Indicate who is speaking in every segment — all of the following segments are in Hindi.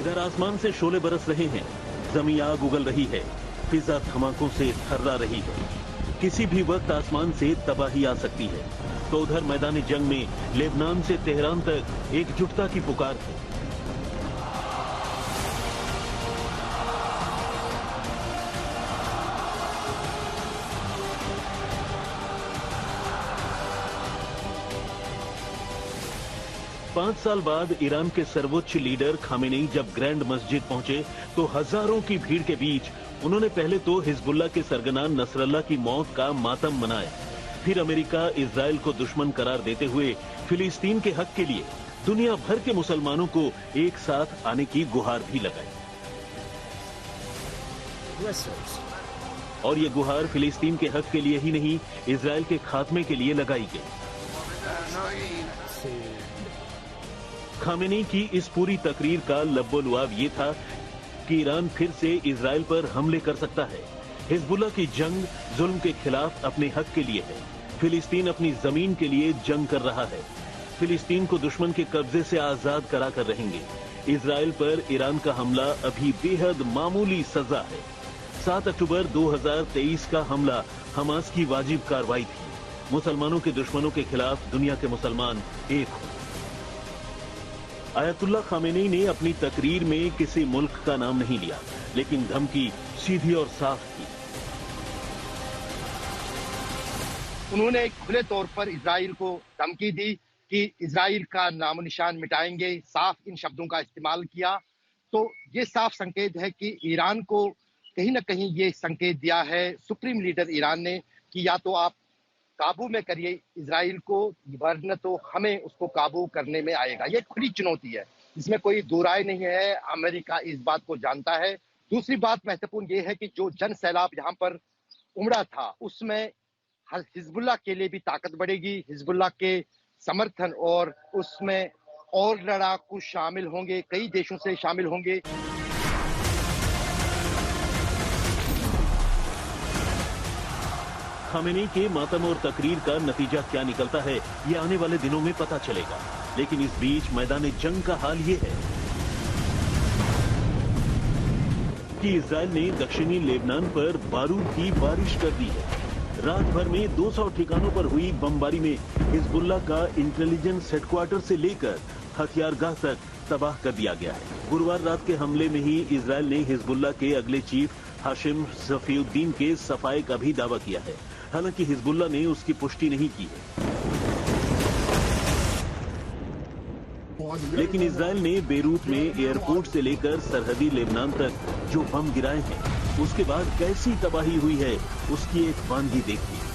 Speaker 1: इधर आसमान से शोले बरस रहे हैं, जमीन आग उगल रही है, फिजा धमाकों से थर्रा रही है। किसी भी वक्त आसमान से तबाही आ सकती है। तो उधर मैदानी जंग में लेबनान से तेहरान तक एकजुटता की पुकार है। पांच साल बाद ईरान के सर्वोच्च लीडर खामेनेई जब ग्रैंड मस्जिद पहुंचे तो हजारों की भीड़ के बीच उन्होंने पहले तो हिजबुल्लाह के सरगना नसरल्लाह की मौत का मातम मनाया। फिर अमेरिका इजराइल को दुश्मन करार देते हुए फिलिस्तीन के हक के लिए दुनिया भर के मुसलमानों को एक साथ आने की गुहार भी लगाई। और ये गुहार फिलिस्तीन के हक के लिए ही नहीं, इजराइल के खात्मे के लिए लगाई गई। खामेनेई की इस पूरी तकरीर का लब्बो-लुआब ये था कि ईरान फिर से इजराइल पर हमले कर सकता है। हिजबुल्लाह की जंग जुल्म के खिलाफ अपने हक के लिए है। फिलिस्तीन अपनी जमीन के लिए जंग कर रहा है। फिलिस्तीन को दुश्मन के कब्जे से आजाद करा कर रहेंगे। इजराइल पर ईरान का हमला अभी बेहद मामूली सजा है। 7 अक्टूबर 2023 का हमला हमास की वाजिब कार्रवाई थी। मुसलमानों के दुश्मनों के खिलाफ दुनिया के मुसलमान एक हो। आयतुल्लाह खामेनेई ने अपनी तकरीर में किसी मुल्क का नाम नहीं लिया, लेकिन धमकी सीधी और साफ थी।
Speaker 2: उन्होंने खुले तौर पर इजराइल को धमकी दी कि इजराइल का नामो निशान मिटाएंगे। साफ इन शब्दों का इस्तेमाल किया। तो ये साफ संकेत है कि ईरान को कहीं ना कहीं ये संकेत दिया है सुप्रीम लीडर ईरान ने कि या तो आप काबू में करिए इजराइल को, वरना तो हमें उसको काबू करने में आएगा। ये खुली चुनौती है, इसमें कोई दो राय नहीं है। अमेरिका इस बात को जानता है। दूसरी बात महत्वपूर्ण ये है कि जो जन सैलाब यहाँ पर उमड़ा था उसमें हिजबुल्लाह के लिए भी ताकत बढ़ेगी। हिजबुल्लाह के समर्थन और उसमें और लड़ाकू शामिल होंगे, कई देशों से शामिल होंगे।
Speaker 1: खामेनेई के मातम और तकरीर का नतीजा क्या निकलता है, ये आने वाले दिनों में पता चलेगा। लेकिन इस बीच मैदान जंग का हाल ये है कि इजराइल ने दक्षिणी लेबनान पर बारूद की बारिश कर दी है। रात भर में 200 ठिकानों पर हुई बमबारी में हिजबुल्लाह का इंटेलिजेंस हेडक्वार्टर से लेकर हथियारगाह तक तबाह कर दिया गया है। गुरुवार रात के हमले में ही इजराइल ने हिजबुल्लाह के अगले चीफ हाशिम सफीउद्दीन के सफाए का भी दावा किया है। हालांकि हिजबुल्लाह ने उसकी पुष्टि नहीं की है। लेकिन इजराइल ने बेरूत में एयरपोर्ट से लेकर सरहदी लेबनान तक जो बम गिराए हैं, उसके बाद कैसी तबाही हुई है उसकी एक वानगी देखिए।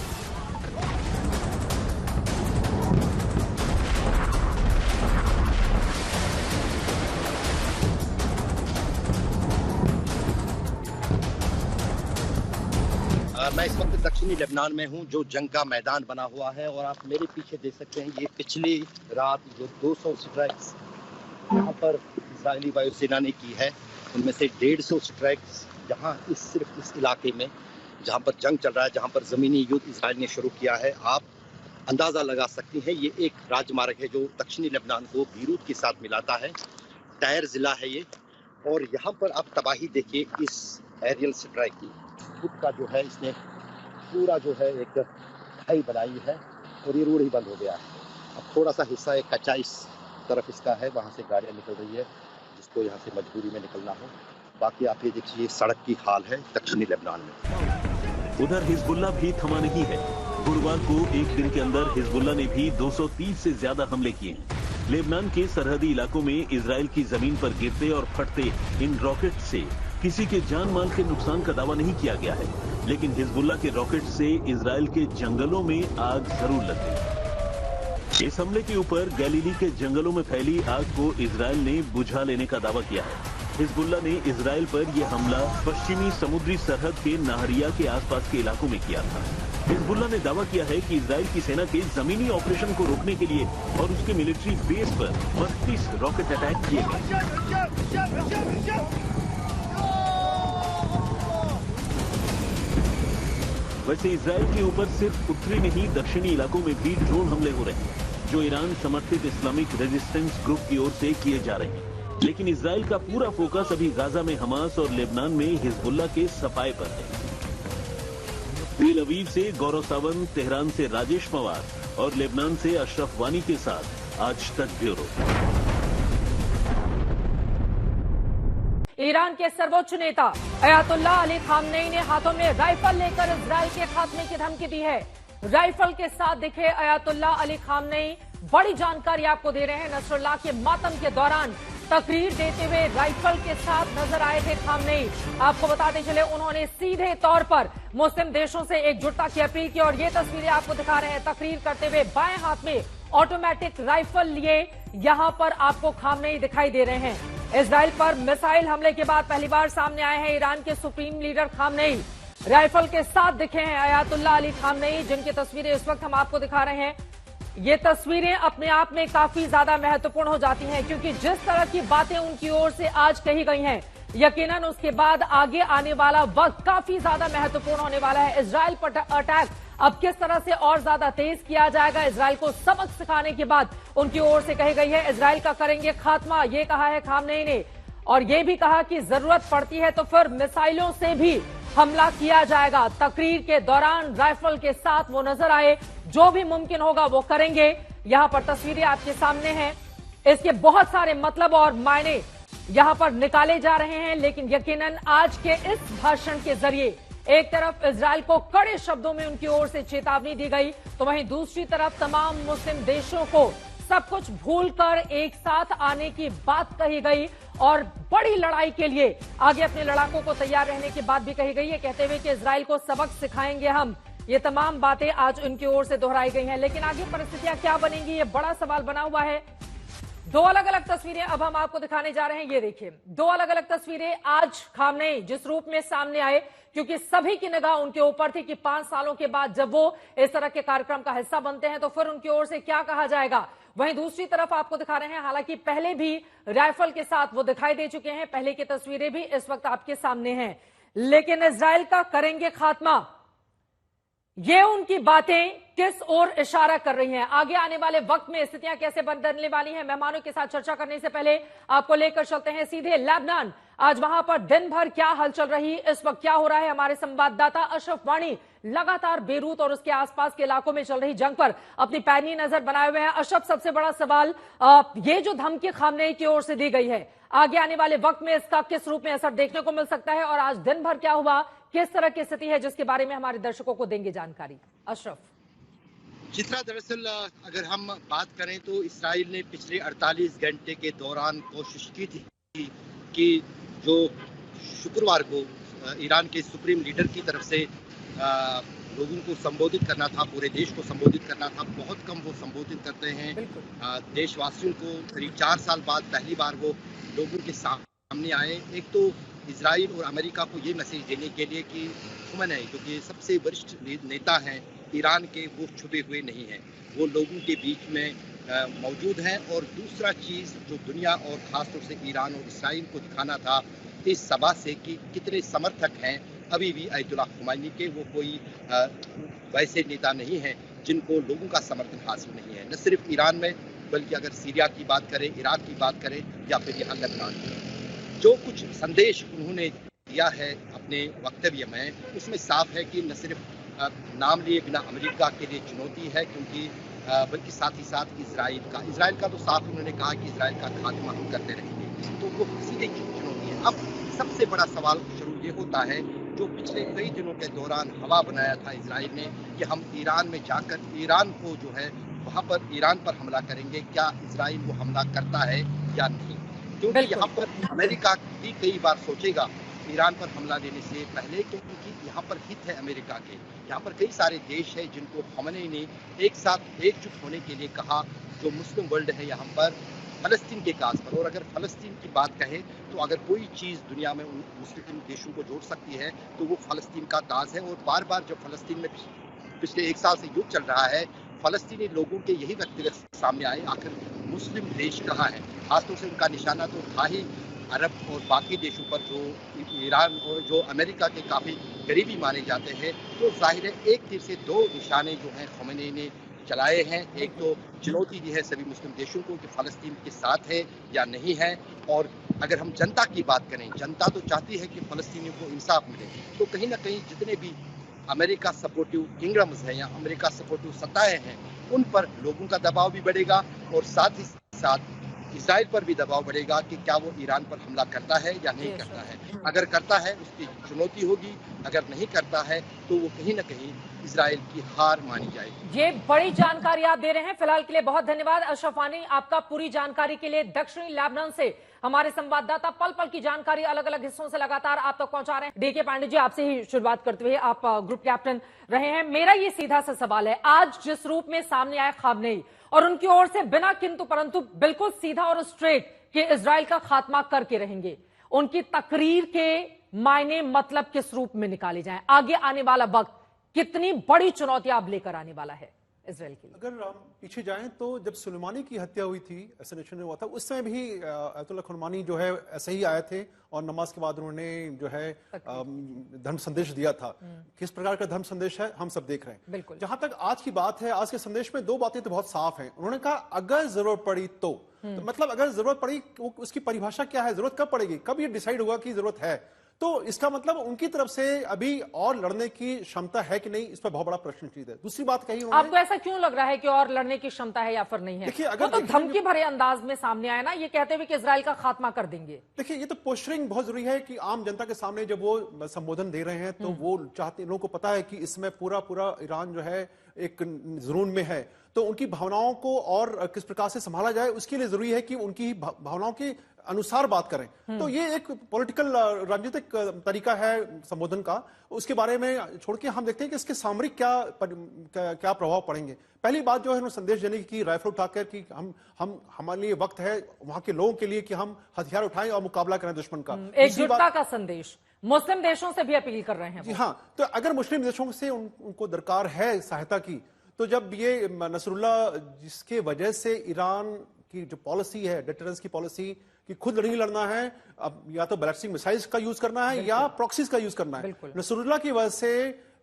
Speaker 2: मैं इस वक्त दक्षिणी लेबनान में हूं, जो जंग का मैदान बना हुआ है। और आप मेरे पीछे देख सकते हैं, ये पिछली रात जो 200 स्ट्राइक्स यहाँ पर इजरायली वायुसेना ने की है, उनमें से 150 स्ट्राइक्स यहाँ सिर्फ इस इलाके में जहाँ पर जंग चल रहा है, जहाँ पर ज़मीनी युद्ध इजराइल ने शुरू किया है। आप अंदाज़ा लगा सकती हैं, ये एक राजमार्ग है जो दक्षिणी लेबनान को बीरूत के साथ मिलाता है। टायर ज़िला है ये। और यहाँ पर आप तबाही देखिए इस एरियल स्ट्राइक की। खुद का जो है इसने पूरा जो है एक खाई बनाई है और ये रोड ही बंद हो गया है। अब थोड़ा सा हिस्सा एक कच्चा इस तरफ इसका है, वहाँ से गाड़ियाँ निकल रही है जिसको यहाँ से मजबूरी में निकलना हो। बाकी आप ये देखिए सड़क की हाल है दक्षिणी लेबनान में।
Speaker 1: उधर हिजबुल्लाह भी थमा नहीं है। गुरुवार को एक दिन के अंदर हिजबुल्लाह ने भी 230 से ज्यादा हमले किए हैं। लेबनान के सरहदी इलाकों में इजराइल की जमीन पर गिरते और फटते इन रॉकेट से किसी के जान माल के नुकसान का दावा नहीं किया गया है, लेकिन हिजबुल्लाह के रॉकेट से इजराइल के जंगलों में आग जरूर लग गई। इस हमले के ऊपर गैलीली के जंगलों में फैली आग को इजराइल ने बुझा लेने का दावा किया है। हिजबुल्लाह ने इजराइल पर यह हमला पश्चिमी समुद्री सरहद के नाहरिया के आसपास के इलाकों में किया था। हिजबुल्लाह ने दावा किया है कि इजराइल की सेना के जमीनी ऑपरेशन को रोकने के लिए और उसके मिलिट्री बेस पर 32 रॉकेट अटैक किए गए। वैसे इजराइल के ऊपर सिर्फ उत्तरी नहीं, दक्षिणी इलाकों में भी ड्रोन हमले हो रहे हैं, जो ईरान समर्थित इस्लामिक रेजिस्टेंस ग्रुप की ओर से किए जा रहे हैं, लेकिन इसराइल का पूरा फोकस अभी गाजा में हमास और लेबनान में हिजबुल्लाह के सफाए पर है। तेल अवीव से गौरव सावंत, तेहरान से राजेश पवार और लेबनान से अशरफ वानी के साथ आज तक ब्यूरो।
Speaker 3: ईरान के सर्वोच्च नेता अयातुल्लाह अली खामनेई ने हाथों में राइफल लेकर इजराइल के खात्मे की धमकी दी है। राइफल के साथ दिखे अयातुल्लाह अली खामनेई, बड़ी जानकारी आपको दे रहे हैं। नसरुल्लाह के मातम के दौरान तकरीर देते हुए राइफल के साथ नजर आए थे खामनेई। आपको बताते चले, उन्होंने सीधे तौर पर मुस्लिम देशों से एकजुटता की अपील की और ये तस्वीरें आपको दिखा रहे हैं। तकरीर करते हुए बाएं हाथ में ऑटोमेटिक राइफल लिए यहां पर आपको खामनेई दिखाई दे रहे हैं। इजराइल पर मिसाइल हमले के बाद पहली बार सामने आए हैं ईरान के सुप्रीम लीडर खामनेई। राइफल के साथ दिखे हैं अयातुल्लाह अली खामनेई, जिनकी तस्वीरें इस वक्त हम आपको दिखा रहे हैं। ये तस्वीरें अपने आप में काफी ज्यादा महत्वपूर्ण हो जाती हैं, क्योंकि जिस तरह की बातें उनकी ओर से आज कही गई हैं, यकीनन उसके बाद आगे आने वाला वक्त काफी ज्यादा महत्वपूर्ण होने वाला है। इजराइल पर अटैक अब किस तरह से और ज्यादा तेज किया जाएगा, इजराइल को सबक सिखाने की बात उनकी ओर से कही गई है। इजराइल का करेंगे खात्मा, ये कहा है खामनेई ने, और ये भी कहा कि जरूरत पड़ती है तो फिर मिसाइलों से भी हमला किया जाएगा। तकरीर के दौरान राइफल के साथ वो नजर आए, जो भी मुमकिन होगा वो करेंगे। यहां पर तस्वीरें आपके सामने हैं, इसके बहुत सारे मतलब और मायने यहां पर निकाले जा रहे हैं। लेकिन यकीनन आज के इस भाषण के जरिए एक तरफ इजराइल को कड़े शब्दों में उनकी ओर से चेतावनी दी गई, तो वहीं दूसरी तरफ तमाम मुस्लिम देशों को सब कुछ भूलकर एक साथ आने की बात कही गई और बड़ी लड़ाई के लिए आगे अपने लड़ाकों को तैयार रहने की बात भी कही गई है, कहते हुए कि इजराइल को सबक सिखाएंगे हम। ये तमाम बातें आज उनकी ओर से दोहराई गई हैं। लेकिन आगे परिस्थितियां क्या बनेंगी, ये बड़ा सवाल बना हुआ है। दो अलग अलग तस्वीरें अब हम आपको दिखाने जा रहे हैं। ये देखिए, दो अलग अलग तस्वीरें आज खामनेई जिस रूप में सामने आए, क्योंकि सभी की निगाह उनके ऊपर थी कि 5 सालों के बाद जब वो इस तरह के कार्यक्रम का हिस्सा बनते हैं तो फिर उनकी ओर से क्या कहा जाएगा। वहीं दूसरी तरफ आपको दिखा रहे हैं, हालांकि पहले भी राइफल के साथ वो दिखाई दे चुके हैं, पहले की तस्वीरें भी इस वक्त आपके सामने हैं। लेकिन इजराइल का करेंगे खात्मा, ये उनकी बातें किस ओर इशारा कर रही हैं, आगे आने वाले वक्त में स्थितियां कैसे बदलने वाली हैं। मेहमानों के साथ चर्चा करने से पहले आपको लेकर चलते हैं सीधे लेबनान। आज वहां पर दिन भर क्या हलचल रही, इस वक्त क्या हो रहा है, हमारे संवाददाता अशरफ वानी लगातार बेरूत और उसके आसपास के इलाकों में चल रही जंग पर अपनी पैनी नजर बनाए हुए हैं। अशरफ, सबसे बड़ा सवाल, ये जो धमकी खामनेई की ओर से दी गई है, आगे आने वाले वक्त में इसका किस रूप में असर देखने को मिल सकता है, और आज दिन भर क्या हुआ, किस तरह की स्थिति है, जिसके बारे में हमारे दर्शकों को देंगे जानकारी। अशरफ।
Speaker 2: चित्रा, दरअसल अगर हम बात करें तो इसराइल ने पिछले 48 घंटे के दौरान कोशिश की थी कि जो शुक्रवार को ईरान के सुप्रीम लीडर की तरफ से लोगों को संबोधित करना था, पूरे देश को संबोधित करना था। बहुत कम वो संबोधित करते हैं देशवासियों को। करीब 4 साल बाद पहली बार वो लोगों के सामने आए। एक तो इजराइल और अमेरिका को ये मैसेज देने के लिए कि ख़ुमैनी, जो कि सबसे वरिष्ठ नेता हैं ईरान के, वो छुपे हुए नहीं हैं, वो लोगों के बीच में मौजूद हैं। और दूसरा चीज़ जो दुनिया और ख़ासतौर से ईरान और इसराइल को दिखाना था इस सभा से कि कितने समर्थक हैं अभी भी अयतुल्लाह ख़ुमैनी के। वो कोई वैसे नेता नहीं हैं जिनको लोगों का समर्थन हासिल नहीं है, न सिर्फ ईरान में बल्कि अगर सीरिया की बात करें, इराक की बात करें या फिर यहाँ लेबनान की। जो कुछ संदेश उन्होंने दिया है अपने वक्तव्य में, उसमें साफ है कि न सिर्फ नाम लिए बिना अमेरिका के लिए चुनौती है, क्योंकि बल्कि साथ ही साथ इजराइल का तो साफ उन्होंने कहा कि इजराइल का खात्मा हम करते रहेंगे, तो वो सीधे चुनौती है। अब सबसे बड़ा सवाल शुरू ये होता है, जो पिछले कई दिनों के दौरान हवा बनाया था इजराइल ने कि हम ईरान में जाकर ईरान को जो है वहाँ पर ईरान पर हमला करेंगे, क्या इजराइल वो हमला करता है या नहीं। क्योंकि यहाँ पर अमेरिका भी कई बार सोचेगा ईरान पर हमला देने से पहले, क्योंकि यहाँ पर हित है अमेरिका के। यहाँ पर कई सारे देश हैं जिनको ख़ुमैनी ने एक साथ एकजुट होने के लिए कहा, जो मुस्लिम वर्ल्ड है यहाँ पर फ़लस्तीन के काज पर। और अगर फ़लस्तीन की बात कहें तो अगर कोई चीज़ दुनिया में उन मुस्लिम देशों को जोड़ सकती है तो वो फ़लस्तीन का काज है। और बार बार जब फ़लस्तीन में पिछले 1 साल से युद्ध चल रहा है, फ़लस्तीनी लोगों के यही वक्तव्य सामने आए, आखिर मुस्लिम देश कहाँ है। खासतौर से उनका निशाना तो था ही अरब और बाकी देशों पर, जो ईरान और जो अमेरिका के काफ़ी करीबी माने जाते हैं। तो जाहिर है एक तीर से 2 निशाने जो हैं ख़ुमैनी ने चलाए हैं। एक तो चुनौती दी है सभी मुस्लिम देशों को कि फ़लस्तीन के साथ है या नहीं है। और अगर हम जनता की बात करें, जनता तो चाहती है कि फ़लस्तीनियों को इंसाफ मिले। तो कहीं ना कहीं जितने भी अमेरिका सपोर्टिव किंगडम्स हैं या अमेरिका सपोर्टिव सत्ताएं हैं, उन पर लोगों का दबाव भी बढ़ेगा और साथ ही साथ इजराइल पर भी दबाव बढ़ेगा कि क्या वो ईरान पर हमला करता है या नहीं करता है। अगर करता है उसकी चुनौती होगी, अगर नहीं करता है तो वो कहीं ना कहीं इजराइल की हार मानी जाएगी।
Speaker 3: ये बड़ी जानकारी आप दे रहे हैं। फिलहाल के लिए बहुत धन्यवाद अशरफ वानी, आपका पूरी जानकारी के लिए। दक्षिणी लेबनान से हमारे संवाददाता पल पल की जानकारी अलग अलग हिस्सों से लगातार आप तक पहुंचा रहे हैं। डीके पांडे जी, आपसे ही शुरुआत करते हुए, आप ग्रुप कैप्टन रहे हैं। मेरा ये सीधा सा सवाल है, आज जिस रूप में सामने आए खामनेई और उनकी ओर से बिना किंतु परंतु बिल्कुल सीधा और स्ट्रेट कि इजराइल का खात्मा करके रहेंगे, उनकी तकरीर के मायने मतलब किस रूप में निकाले जाएं? आगे आने वाला वक्त कितनी बड़ी चुनौती आप लेकर आने वाला है इजराइल के लिए?
Speaker 4: अगर हम पीछे जाएं तो जब सुलेमानी की हत्या हुई थी, असैसिनेशन हुआ था, उस समय भी अयतुल्लाह खुमैनी जो है ऐसे ही आए थे और नमाज के बाद उन्होंने जो है धर्म संदेश दिया था। किस प्रकार का धर्म संदेश है हम सब देख रहे हैं।
Speaker 3: बिल्कुल।
Speaker 4: जहां तक आज की बात है, आज के संदेश में दो बातें तो बहुत साफ हैं। उन्होंने कहा अगर जरूरत पड़ी तो मतलब अगर जरूरत पड़ी, उसकी परिभाषा क्या है? जरूरत कब पड़ेगी, कब ये डिसाइड होगा कि जरूरत है? तो इसका मतलब उनकी तरफ से अभी और लड़ने की क्षमता है कि नहीं, इस पर बहुत बड़ा प्रश्न चिन्ह है। दूसरी बात कही उन्होंने,
Speaker 3: आपको ऐसा क्यों लग रहा है कि और लड़ने की क्षमता है या फिर नहीं है?
Speaker 4: देखिए, अगर
Speaker 3: तो धमकी भरे अंदाज में सामने आया ना, ये कहते हुए कि इजराइल का खात्मा कर देंगे।
Speaker 4: देखिए, ये तो पोस्टरिंग बहुत जरूरी है कि आम जनता के सामने जब वो संबोधन दे रहे हैं तो वो चाहते, लोगों को पता है कि इसमें पूरा ईरान जो है एक जुनून में है, तो उनकी भावनाओं को और किस प्रकार से संभाला जाए उसके लिए जरूरी है कि उनकी भावनाओं के अनुसार बात करें। तो ये एक पॉलिटिकल राजनीतिक तरीका है संबोधन का। उसके बारे में छोड़ के हम देखते हैं कि इसके सामरिक क्या प्रभाव पड़ेंगे। पहली बात जो है उन्होंने संदेश देने की, राइफल उठाकर कि हम हमारे लिए वक्त है वहां के लोगों के लिए कि हम हथियार उठाएं और मुकाबला करें दुश्मन का।
Speaker 3: एकजुटता का संदेश मुस्लिम देशों से भी अपील कर रहे हैं।
Speaker 4: जी हाँ, तो अगर मुस्लिम देशों से उनको दरकार है सहायता की, तो जब ये नसरुल्लाह जिसके वजह से ईरान की जो पॉलिसी है, डिटरेंस की पॉलिसी कि खुद नहीं लड़ना है, अब या तो बैलिस्टिक मिसाइल्स का यूज करना है या प्रॉक्सीज का यूज करना है। नसरुल्लाह की वजह से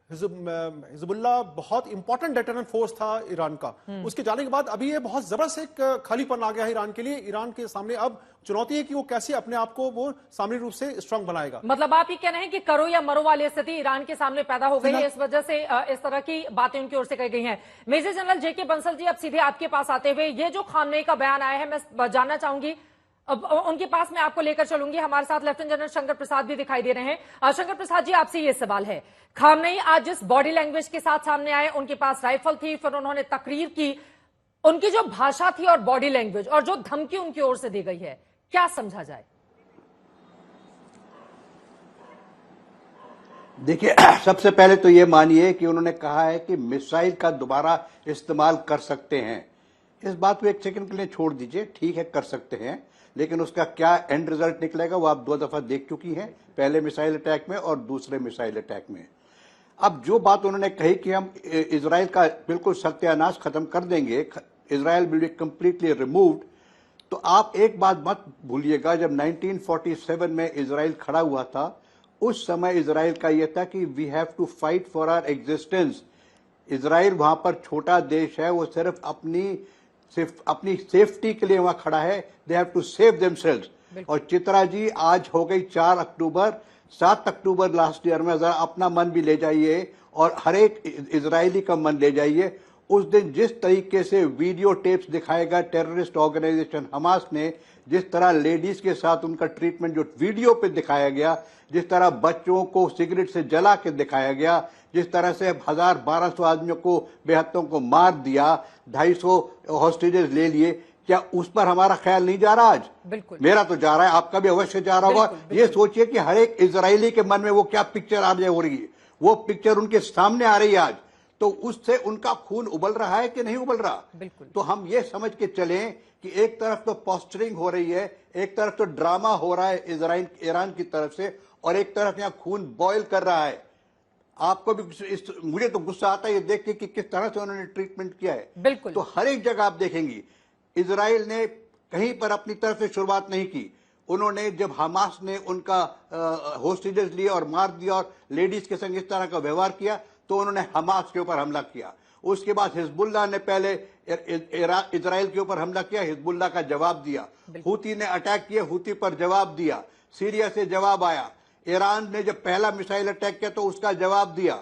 Speaker 4: हिजबुल्लाह बहुत इंपॉर्टेंट डेटरेंट फोर्स था ईरान का। उसके जाने के बाद अभी ये बहुत जबरदस्त एक खालीपन आ गया है ईरान के लिए। ईरान के सामने अब चुनौती है कि वो कैसे अपने आप को वो सामरिक रूप से स्ट्रांग बनाएगा।
Speaker 3: मतलब आप ये कह रहे हैं कि करो या मरो वाली स्थिति ईरान के सामने पैदा हो गई है, इस वजह से इस तरह की बातें उनकी ओर से कही गई हैं। मेजर जनरल जेके बंसल जी, अब सीधे आपके पास आते हुए, ये जो खामनेई का बयान आया है, मैं जानना चाहूंगी, अब उनके पास मैं आपको लेकर चलूंगी। हमारे साथ लेफ्टिनेंट जनरल शंकर प्रसाद भी दिखाई दे रहे हैं। शंकर प्रसाद जी, आपसे ये सवाल है, खामनेई आज जिस बॉडी लैंग्वेज के साथ सामने आए, उनके पास राइफल थी, फिर उन्होंने तकरीर की, उनकी जो भाषा थी और बॉडी लैंग्वेज और जो धमकी उनकी ओर से दी गई है, क्या समझा जाए?
Speaker 5: देखिए, सबसे पहले तो ये मानिए कि उन्होंने कहा है कि मिसाइल का दोबारा इस्तेमाल कर सकते हैं। इस बात को एक सेकंड के लिए छोड़ दीजिए, ठीक है कर सकते हैं, लेकिन उसका क्या एंड रिजल्ट निकलेगा वो आप 2 दफा देख चुकी हैं, पहले मिसाइल अटैक में और दूसरे मिसाइल अटैक में। अब जो बात उन्होंने कही कि हम इजराइल का बिल्कुल सत्यानाश खत्म कर देंगे, Israel will be completely removed, तो आप एक बात मत भूलिएगा, जब 1947 में इजराइल खड़ा हुआ था, उस समय इजराइल का यह था कि we have to fight for our existence. Israel वहां पर छोटा देश है, वो सिर्फ अपनी सेफ्टी के लिए वहां खड़ा है। They have to save themselves. और चित्रा जी, आज हो गई 4 अक्टूबर, 7 अक्टूबर लास्ट ईयर में जरा अपना मन भी ले जाइए और हर एक इजरायली का मन ले जाइए। उस दिन जिस तरीके से वीडियो टेप्स दिखाएगा टेररिस्ट ऑर्गेनाइजेशन हमास ने, जिस तरह लेडीज के साथ उनका ट्रीटमेंट जो वीडियो पे दिखाया गया, जिस तरह बच्चों को सिगरेट से जला के दिखाया गया, जिस तरह से 1200 आदमियों को, बेहत्तों को मार दिया, 250 हॉस्टेजेस ले लिए, क्या उस पर हमारा ख्याल नहीं जा रहा आज?
Speaker 3: बिल्कुल,
Speaker 5: मेरा तो जा रहा है, आपका भी अवश्य जा रहा होगा। ये सोचिए कि हर एक इजरायली के मन में वो क्या पिक्चर आज हो रही है, वो पिक्चर उनके सामने आ रही है आज, तो उससे उनका खून उबल रहा है कि नहीं उबल रहा?
Speaker 3: बिल्कुल।
Speaker 5: तो हम ये समझ के चलें कि एक तरफ तो पोस्टरिंग हो रही है, एक तरफ तो ड्रामा हो रहा है ईरान की तरफ से, और एक तरफ यहाँ खून बॉयल कर रहा है। आपको भी मुझे तो गुस्सा आता है ये देख के कि किस तरह से उन्होंने ट्रीटमेंट किया है।
Speaker 3: बिल्कुल।
Speaker 5: तो हर एक जगह आप देखेंगी इजराइल ने कहीं पर अपनी तरफ से शुरुआत नहीं की। उन्होंने जब हमास ने उनका होस्टेजेस लिए और मार दिया और लेडीज के संग इस तरह का व्यवहार किया, तो उन्होंने हमास के ऊपर हमला किया। उसके बाद हिजबुल्लाह ने पहले इजराइल के ऊपर हमला किया, हिजबुल्लाह का जवाब दिया। हूती ने अटैक किया, हूती पर जवाब दिया। सीरिया से जवाब आया। ईरान ने जब पहला मिसाइल अटैक किया तो उसका जवाब दिया।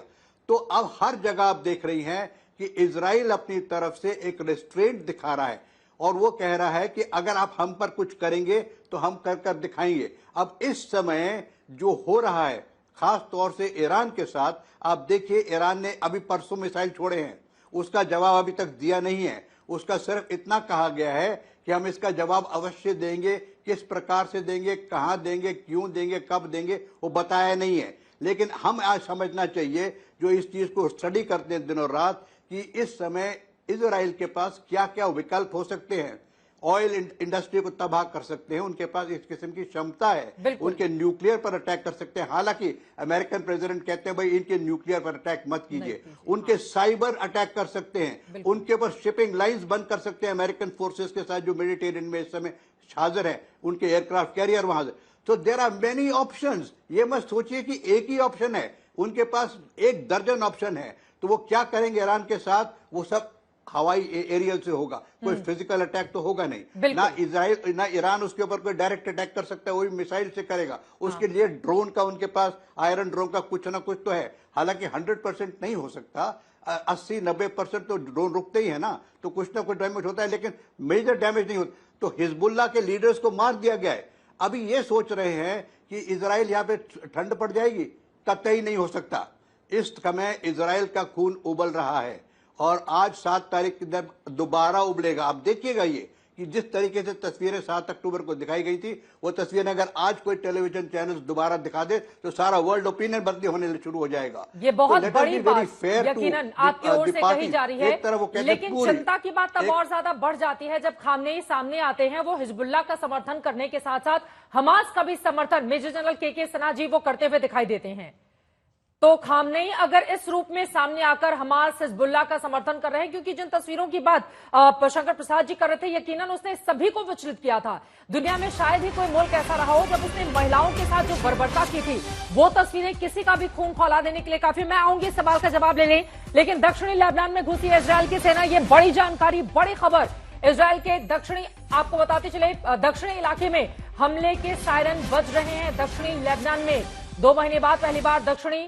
Speaker 5: तो अब हर जगह आप देख रही हैं कि इजराइल अपनी तरफ से एक रेस्ट्रेंट दिखा रहा है और वो कह रहा है कि अगर आप हम पर कुछ करेंगे तो हम कर कर दिखाएंगे। अब इस समय जो हो रहा है खास तौर से ईरान के साथ, आप देखिए ईरान ने अभी परसों मिसाइल छोड़े हैं, उसका जवाब अभी तक दिया नहीं है। उसका सिर्फ इतना कहा गया है कि हम इसका जवाब अवश्य देंगे, किस प्रकार से देंगे, कहां देंगे, क्यों देंगे, कब देंगे, वो बताया नहीं है। लेकिन हम आज समझना चाहिए जो इस चीज को स्टडी करते हैं दिनों रात कि इस समय इजराइल के पास क्या क्या विकल्प हो सकते हैं। ऑयल इंडस्ट्री को तबाह कर सकते हैं, उनके पास इस किस्म की क्षमता है, उनके न्यूक्लियर पर अटैक कर सकते हैं। हालांकि अमेरिकन प्रेसिडेंट कहते हैं भाई इनके न्यूक्लियर पर अटैक मत कीजिए। उनके साइबर अटैक कर सकते हैं, उनके ऊपर शिपिंग लाइंस बंद कर सकते हैं अमेरिकन फोर्सेस के साथ जो मेडिटेरियन में इस समय हाजिर है, उनके एयरक्राफ्ट कैरियर वहां। तो देयर आर मेनी ऑप्शंस। ये मत सोचिए कि एक ही ऑप्शन है, उनके पास एक दर्जन ऑप्शन है। तो वो क्या करेंगे ईरान के साथ, वो सब हवाई एरियल से होगा, कोई फिजिकल अटैक तो होगा नहीं। ना इजराइल ना ईरान उसके ऊपर कोई डायरेक्ट अटैक कर सकता है, वही मिसाइल से करेगा। उसके लिए ड्रोन का उनके पास आयरन ड्रोन का कुछ ना कुछ तो है। हालांकि 100% नहीं हो सकता, 80-90% तो ड्रोन रुकते ही है ना, तो कुछ ना कुछ डैमेज होता है, लेकिन मेजर डैमेज नहीं होता। तो हिजबुल्लाह के लीडर्स को मार दिया गया है। अभी ये सोच रहे हैं कि इजराइल यहाँ पे ठंड पड़ जाएगी, कतई नहीं हो सकता। इस समय इजराइल का खून उबल रहा है और आज 7 तारीख के दिन दोबारा उबलेगा। आप देखिएगा ये कि जिस तरीके से तस्वीरें 7 अक्टूबर को दिखाई गई थी, वो तस्वीरें अगर आज कोई टेलीविजन चैनल दोबारा दिखा दे तो सारा वर्ल्ड ओपिनियन बदली होने शुरू हो जाएगा।
Speaker 3: ये बहुत
Speaker 5: तो
Speaker 3: बड़ी बात यकीनन आपकी ओर से कही जा रही है, लेकिन चिंता की बात तब और ज्यादा बढ़ जाती है जब खामनेई सामने आते हैं। वो हिजबुल्लाह का समर्थन करने के साथ साथ हमास का भी समर्थन मेजर जनरल के सना जी वो करते हुए दिखाई देते हैं। तो खामनेई अगर इस रूप में सामने आकर हमास हिजबुल्लाह का समर्थन कर रहे हैं, क्योंकि जिन तस्वीरों की बात शंकर प्रसाद जी कर रहे थे, यकीनन उसने सभी को विचलित किया था। दुनिया में शायद ही कोई मुल्क ऐसा रहा हो जब उसने महिलाओं के साथ जो बर्बरता की थी, वो तस्वीरें किसी का भी खून खौला देने के लिए काफी। मैं आऊंगी सवाल का जवाब ले लें, लेकिन दक्षिणी लेबनान में घुसी है इजरायल की सेना। ये बड़ी जानकारी, बड़ी खबर। इजरायल के दक्षिणी, आपको बताते चले, दक्षिणी इलाके में हमले के सायरन बज रहे हैं दक्षिणी लेबनान में। 2 महीने बाद पहली बार दक्षिणी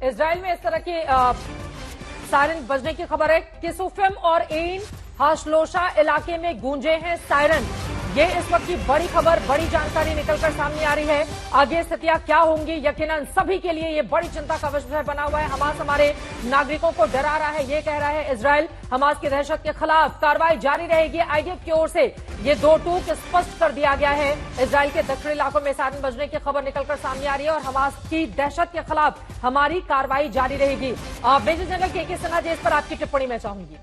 Speaker 3: इजराइल में इस तरह के सायरन बजने की खबर है। किसुफिम और एन हाशलोशा इलाके में गूंजे हैं सायरन। ये इस वक्त की बड़ी खबर, बड़ी जानकारी निकलकर सामने आ रही है। आगे स्थितियां क्या होंगी, यकीनन सभी के लिए ये बड़ी चिंता का विषय बना हुआ है। हमास हमारे नागरिकों को डरा रहा है, ये कह रहा है इजराइल। हमास की दहशत के खिलाफ कार्रवाई जारी रहेगी। आईडीएफ की ओर से ये 2 टूक स्पष्ट कर दिया गया है। इजराइल के दक्षिणी इलाकों में सायरन बजने की खबर निकलकर सामने आ रही है और हमास की दहशत के खिलाफ हमारी कार्रवाई जारी रहेगी। मेजर जनरल के सना जी, इस पर आपकी टिप्पणी मैं चाहूंगी।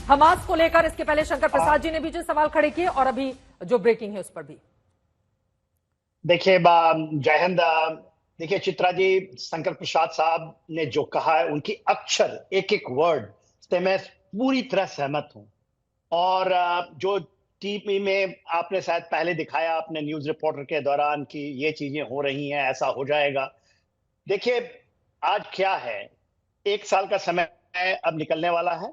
Speaker 3: हमास को लेकर इसके पहले शंकर प्रसाद जी ने भी जो सवाल खड़े किए और अभी जो ब्रेकिंग है उस पर भी।
Speaker 6: देखिए जय हिंद। देखिए चित्रा जी, शंकर प्रसाद साहब ने जो कहा है, उनकी अक्षर एक एक वर्ड से मैं पूरी तरह सहमत हूं। और जो टीवी में आपने शायद पहले दिखाया अपने न्यूज रिपोर्टर के दौरान कि ये चीजें हो रही हैं, ऐसा हो जाएगा। देखिए आज क्या है, 1 साल का समय अब निकलने वाला है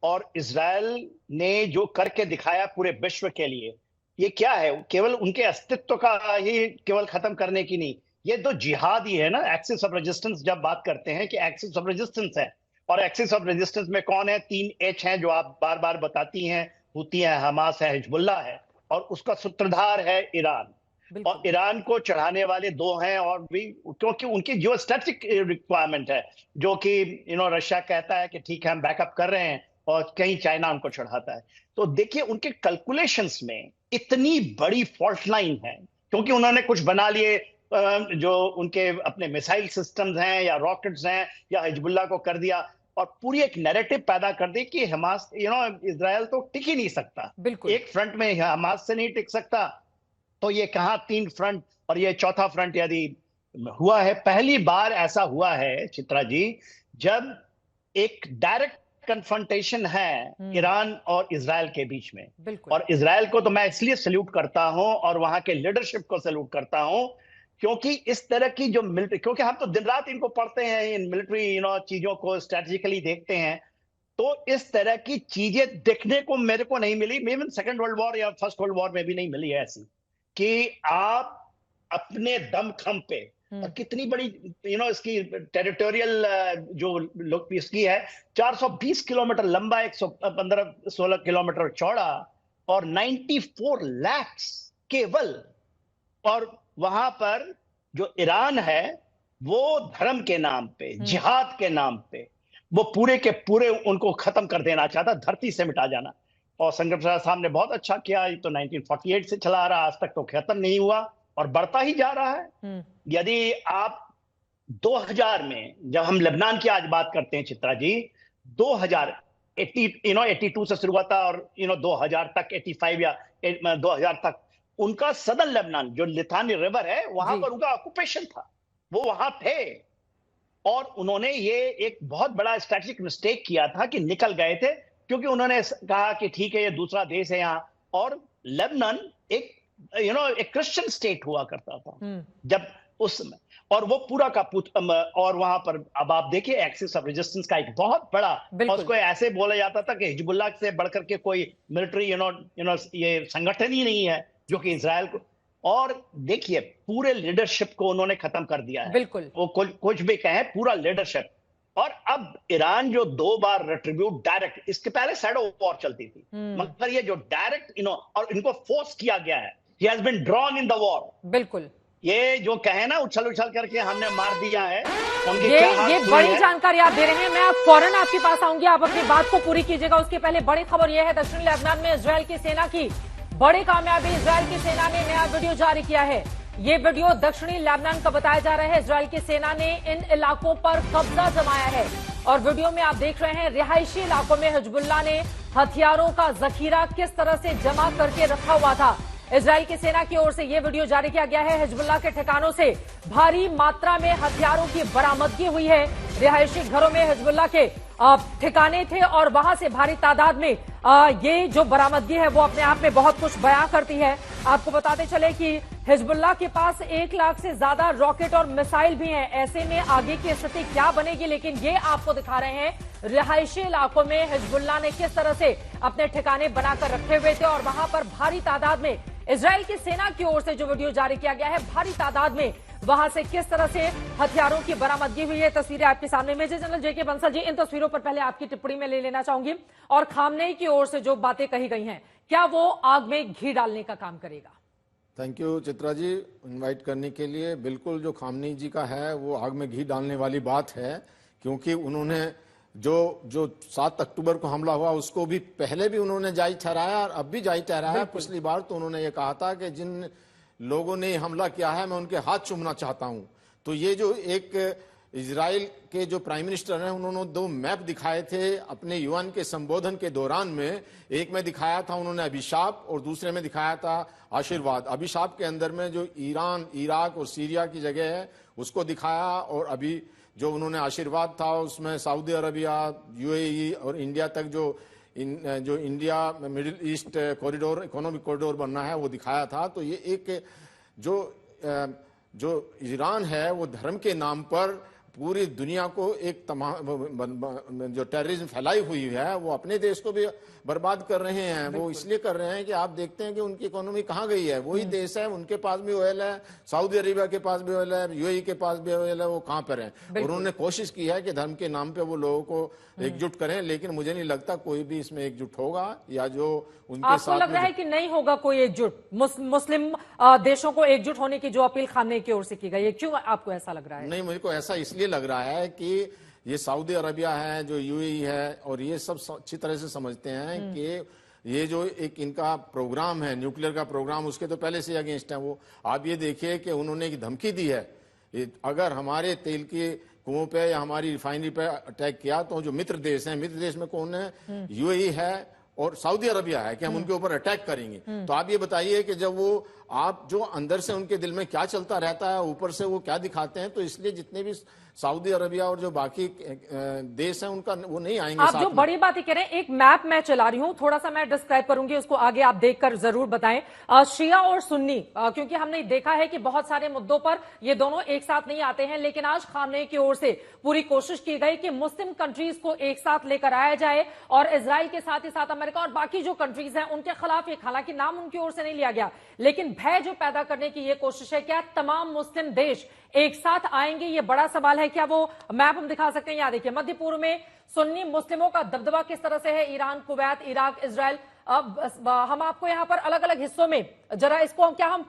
Speaker 6: और इजराइल ने जो करके दिखाया पूरे विश्व के लिए, ये क्या है, केवल उनके अस्तित्व का ही केवल खत्म करने की नहीं, ये तो जिहाद ही है ना। एक्सिस ऑफ रेजिस्टेंस, जब बात करते हैं कि एक्सिस ऑफ रेजिस्टेंस है, और एक्सिस ऑफ रेजिस्टेंस में कौन है, 3 H हैं जो आप बार बार बताती हैं, हूती है, हमास है, हिजबुल्लाह है, और उसका सूत्रधार है ईरान। और ईरान को चढ़ाने वाले 2 हैं और भी, क्योंकि उनकी जो स्ट्रेटेजिक रिक्वायरमेंट है, जो कि रशिया कहता है कि ठीक है हम बैकअप कर रहे हैं, और कहीं चाइना उनको चढ़ाता है। तो देखिए उनके कैलकुलेशंस में इतनी बड़ी फॉल्ट लाइन है, क्योंकि उन्होंने कुछ बना लिए जो उनके अपने मिसाइल सिस्टम्स हैं या रॉकेट्स हैं, या हिजबुल्लाह को कर दिया, और पूरी एक नैरेटिव पैदा कर दी कि हमास इजराइल तो टिक ही नहीं सकता, एक फ्रंट में हमास से नहीं टिक सकता, तो ये कहां 3 फ्रंट, और ये चौथा फ्रंट यदि हुआ है। पहली बार ऐसा हुआ है चित्रा जी, जब एक डायरेक्ट कन्फ्रंटेशन है ईरान और इजराइल के बीच में। और इजराइल को तो मैं इसलिए सैल्यूट करता हूं और वहां के लीडरशिप को सैल्यूट करता हूं क्योंकि इस तरह की जो मिलिट्री, क्योंकि हम तो दिन रात इनको पढ़ते हैं, इन मिलिट्री चीजों को स्ट्रेटेजिकली देखते हैं, तो इस तरह की चीजें देखने को मेरे को नहीं मिली। इवन सेकेंड वर्ल्ड वॉर या फर्स्ट वर्ल्ड वॉर में भी नहीं मिली है ऐसी, कि आप अपने दमखम पे, और कितनी बड़ी इसकी टेरिटोरियल जो लोग इसकी है, 420 किलोमीटर लंबा, 115-16 किलोमीटर चौड़ा, और 94 लाख केवल। और वहां पर जो ईरान है वो धर्म के नाम पे, जिहाद के नाम पे, वो पूरे के पूरे उनको खत्म कर देना चाहता, धरती से मिटा जाना। और शंकर प्रसाद साहब ने बहुत अच्छा किया। ये तो 1948 से चला आ रहा, आज तक तो खत्म नहीं हुआ और बढ़ता ही जा रहा है। यदि आप 2000 में, जब हम लेबनान की आज बात करते हैं चित्रा जी, 82 से शुरू हुआ था और 2000 तक, 85 या 2000 तक उनका सदर्न लेबनान, जो लिथानी रिवर है, वहां पर उनका ऑक्यूपेशन था, वो वहां थे। और उन्होंने ये एक बहुत बड़ा स्ट्रेटेजिक मिस्टेक किया था कि निकल गए थे, क्योंकि उन्होंने कहा कि ठीक है ये दूसरा देश है यहाँ, और लेबनान एक एक क्रिश्चियन स्टेट हुआ करता था जब उस समय, और वो पूरा का और वहां पर अब आप देखिए एक्सिस ऑफ रेजिस्टेंस का एक बहुत बड़ा, और उसको ऐसे बोला जाता था कि हिजबुल्लाह से बढ़कर के कोई मिलिट्री ये संगठन ही नहीं है जो कि इजराइल को। और देखिए पूरे लीडरशिप को उन्होंने खत्म कर दिया है।
Speaker 3: बिल्कुल,
Speaker 6: वो कुछ भी कहे, पूरा लीडरशिप। और अब ईरान जो 2 बार रेट्रीब्यूट डायरेक्ट, इसके पहले शैडो वॉर चलती थी, मगर ये जो डायरेक्ट और इनको फोर्स किया गया है, he has been drawn in the war।
Speaker 3: बिल्कुल,
Speaker 6: ये जो कहे ना उछल उछल करके हमने मार दिया है,
Speaker 3: ये बड़ी जानकारी आप दे रहे हैं। मैं आप फौरन आपके पास आऊंगी, आप अपनी बात को पूरी कीजिएगा। उसके पहले बड़ी खबर यह है, दक्षिणी लेबनान में इजरायल की सेना की बड़ी कामयाबी। इजरायल की सेना ने नया वीडियो जारी किया है। ये वीडियो दक्षिणी लेबनान का बताया जा रहा है। इजरायल की सेना ने इन इलाकों पर कब्जा जमाया है और वीडियो में आप देख रहे हैं रिहायशी इलाकों में हिजबुल्लाह ने हथियारों का जखीरा किस तरह से जमा करके रखा हुआ था। इजरायल की सेना की ओर से यह वीडियो जारी किया गया है। हिजबुल्लाह के ठिकानों से भारी मात्रा में हथियारों की बरामदगी हुई है। रिहायशी घरों में हिजबुल्लाह के ठिकाने थे और वहां से भारी तादाद में ये जो बरामदगी है वो अपने आप में बहुत कुछ बयां करती है। आपको बताते चले कि हिजबुल्लाह के पास 1 लाख से ज्यादा रॉकेट और मिसाइल भी हैं। ऐसे में आगे की स्थिति क्या बनेगी, लेकिन ये आपको दिखा रहे हैं रिहायशी इलाकों में हिजबुल्लाह ने किस तरह से अपने ठिकाने बनाकर रखे हुए थे और वहां पर भारी तादाद में इजरायल की सेना की ओर से जो वीडियो जारी किया गया है, भारी तादाद में वहां से किस तरह से हथियारों की बरामदगी हुई है। तस्वीरें आपके सामने। मेजर जनरल जेके बंसल जी, इन तस्वीरों पर पहले आपकी टिप्पणी में ले लेना चाहूंगी। और खामनेई की ओर से जो बातें कही गई हैं, क्या वो आग में घी डालने का काम करेगा?
Speaker 7: Thank you Chitra ji invite करने के लिए। बिल्कुल जो खामनेई जी का है वो आग में घी डालने वाली बात है, क्योंकि उन्होंने जो 7 अक्टूबर को हमला हुआ उसको भी पहले भी उन्होंने जायज ठहराया और अब भी जायज ठहराया। पिछली बार तो उन्होंने ये कहा था कि जिन लोगों ने हमला किया है मैं उनके हाथ चूमना चाहता हूं। तो ये जो एक इजराइल के जो प्राइम मिनिस्टर हैं उन्होंने 2 मैप दिखाए थे अपने यूएन के संबोधन के दौरान में। एक में दिखाया था उन्होंने अभिशाप और दूसरे में दिखाया था आशीर्वाद। अभिशाप के अंदर में जो ईरान, इराक और सीरिया की जगह है उसको दिखाया, और अभी जो उन्होंने आशीर्वाद था उसमें सऊदी अरबिया, यूएई और इंडिया तक जो India middle east corridor, economic corridor बनना है वो दिखाया था। तो ये एक जो ईरान है वो धर्म के नाम पर पूरी दुनिया को एक जो टेररिज्म फैलाई हुई है वो अपने देश को भी बर्बाद कर रहे हैं। वो इसलिए कर रहे हैं कि आप देखते हैं कि उनकी इकोनॉमी कहाँ गई है। वही देश है, उनके पास भी ऑयल है, सऊदी अरेबिया के पास भी ऑयल है, यूएई के पास भी ऑयल है, वो कहाँ पर है। और उन्होंने कोशिश की है कि धर्म के नाम पे वो लोगों को एकजुट करें, लेकिन मुझे नहीं लगता कोई भी इसमें एकजुट होगा, या जो उनके
Speaker 3: आपको
Speaker 7: साथ
Speaker 3: लग रहा है कि नहीं होगा कोई एकजुट? मुस्लिम देशों को एकजुट होने की जो अपील खामनेई की ओर से की गई है, क्यों आपको ऐसा लग रहा है?
Speaker 7: नहीं, मुझे को ऐसा इसलिए लग रहा है कि ये सऊदी अरबिया है, जो यूएई है, और ये सब अच्छी तरह से समझते हैं कि ये जो एक इनका प्रोग्राम है, न्यूक्लियर का प्रोग्राम, उसके तो पहले से अगेंस्ट है वो। आप ये देखिए कि उन्होंने एक धमकी दी है, अगर हमारे तेल के कुओं पे या हमारी रिफाइनरी पे अटैक किया तो जो मित्र देश हैं, मित्र देश में कौन है? यूएई है और सऊदी अरबिया है कि हम उनके ऊपर अटैक करेंगे। तो आप ये बताइए कि जब वो आप जो अंदर से उनके दिल में क्या चलता रहता है, ऊपर से वो क्या दिखाते हैं, तो इसलिए जितने भी सऊदी अरबिया और जो बाकी देश हैं उनका वो नहीं आएंगे।
Speaker 3: आप जो बड़ी बातें कह रहे हैं, एक मैप मैं चला रही हूं, थोड़ा सा मैं डिस्क्राइब करूंगी, उसको आगे आप देखकर जरूर बताएं। शिया और सुन्नी, क्योंकि हमने देखा है कि बहुत सारे मुद्दों पर ये दोनों एक साथ नहीं आते हैं, लेकिन आज खामनेई की ओर से पूरी कोशिश की गई कि मुस्लिम कंट्रीज को एक साथ लेकर आया जाए और इजराइल के साथ ही साथ अमेरिका और बाकी जो कंट्रीज हैं उनके खिलाफ, एक हालांकि नाम उनकी ओर से नहीं लिया गया, लेकिन भय जो पैदा करने की ये कोशिश है। क्या तमाम मुस्लिम देश एक साथ आएंगे, ये बड़ा सवाल है। क्या वो मैप हम दिखा सकते हैं? यहां देखिए, मध्य पूर्व में सुन्नी मुस्लिमों का दबदबा किस तरह से है, ईरान, कुवैत, इराक, इजराइल। अब हम आपको यहां पर अलग अलग हिस्सों में जरा इसको क्या हम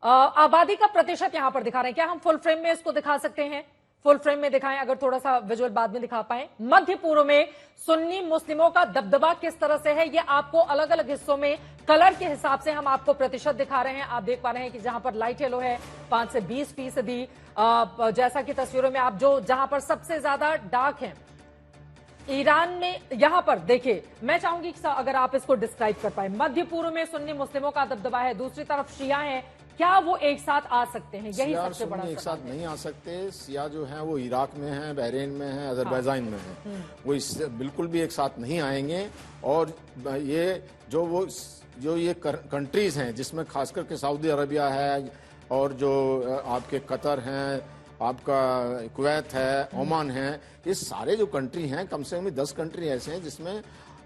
Speaker 3: आबादी का प्रतिशत यहां पर दिखा रहे हैं, क्या हम फुल फ्रेम में इसको दिखा सकते हैं? फुल फ्रेम में दिखाएं, अगर थोड़ा सा विजुअल बाद में दिखा पाए। मध्य पूर्व में सुन्नी मुस्लिमों का दबदबा किस तरह से है, ये आपको अलग अलग हिस्सों में कलर के हिसाब से हम आपको प्रतिशत दिखा रहे हैं। आप देख पा रहे हैं कि जहां पर लाइट येलो है 5 से 20%, जैसा कि तस्वीरों में आप जो जहां पर सबसे ज्यादा डार्क है ईरान में, यहां पर देखिए, मैं चाहूंगी कि अगर आप इसको डिस्क्राइब कर पाए। मध्य पूर्व में सुन्नी मुस्लिमों का दबदबा है, दूसरी तरफ शिया है, क्या वो एक साथ आ सकते हैं? यही सबसे बड़ा
Speaker 7: एक साथ नहीं आ सकते। शिया जो है वो इराक में है, बहरीन में है, अजरबैजान में है, वो इससे बिल्कुल भी एक साथ नहीं आएंगे। और ये जो ये कंट्रीज हैं, जिसमें खासकर के सऊदी अरबिया है और जो आपके कतर हैं, आपका कुवैत है, ओमान है, ये सारे जो कंट्री हैं, कम से कम 10 कंट्री ऐसे हैं जिसमें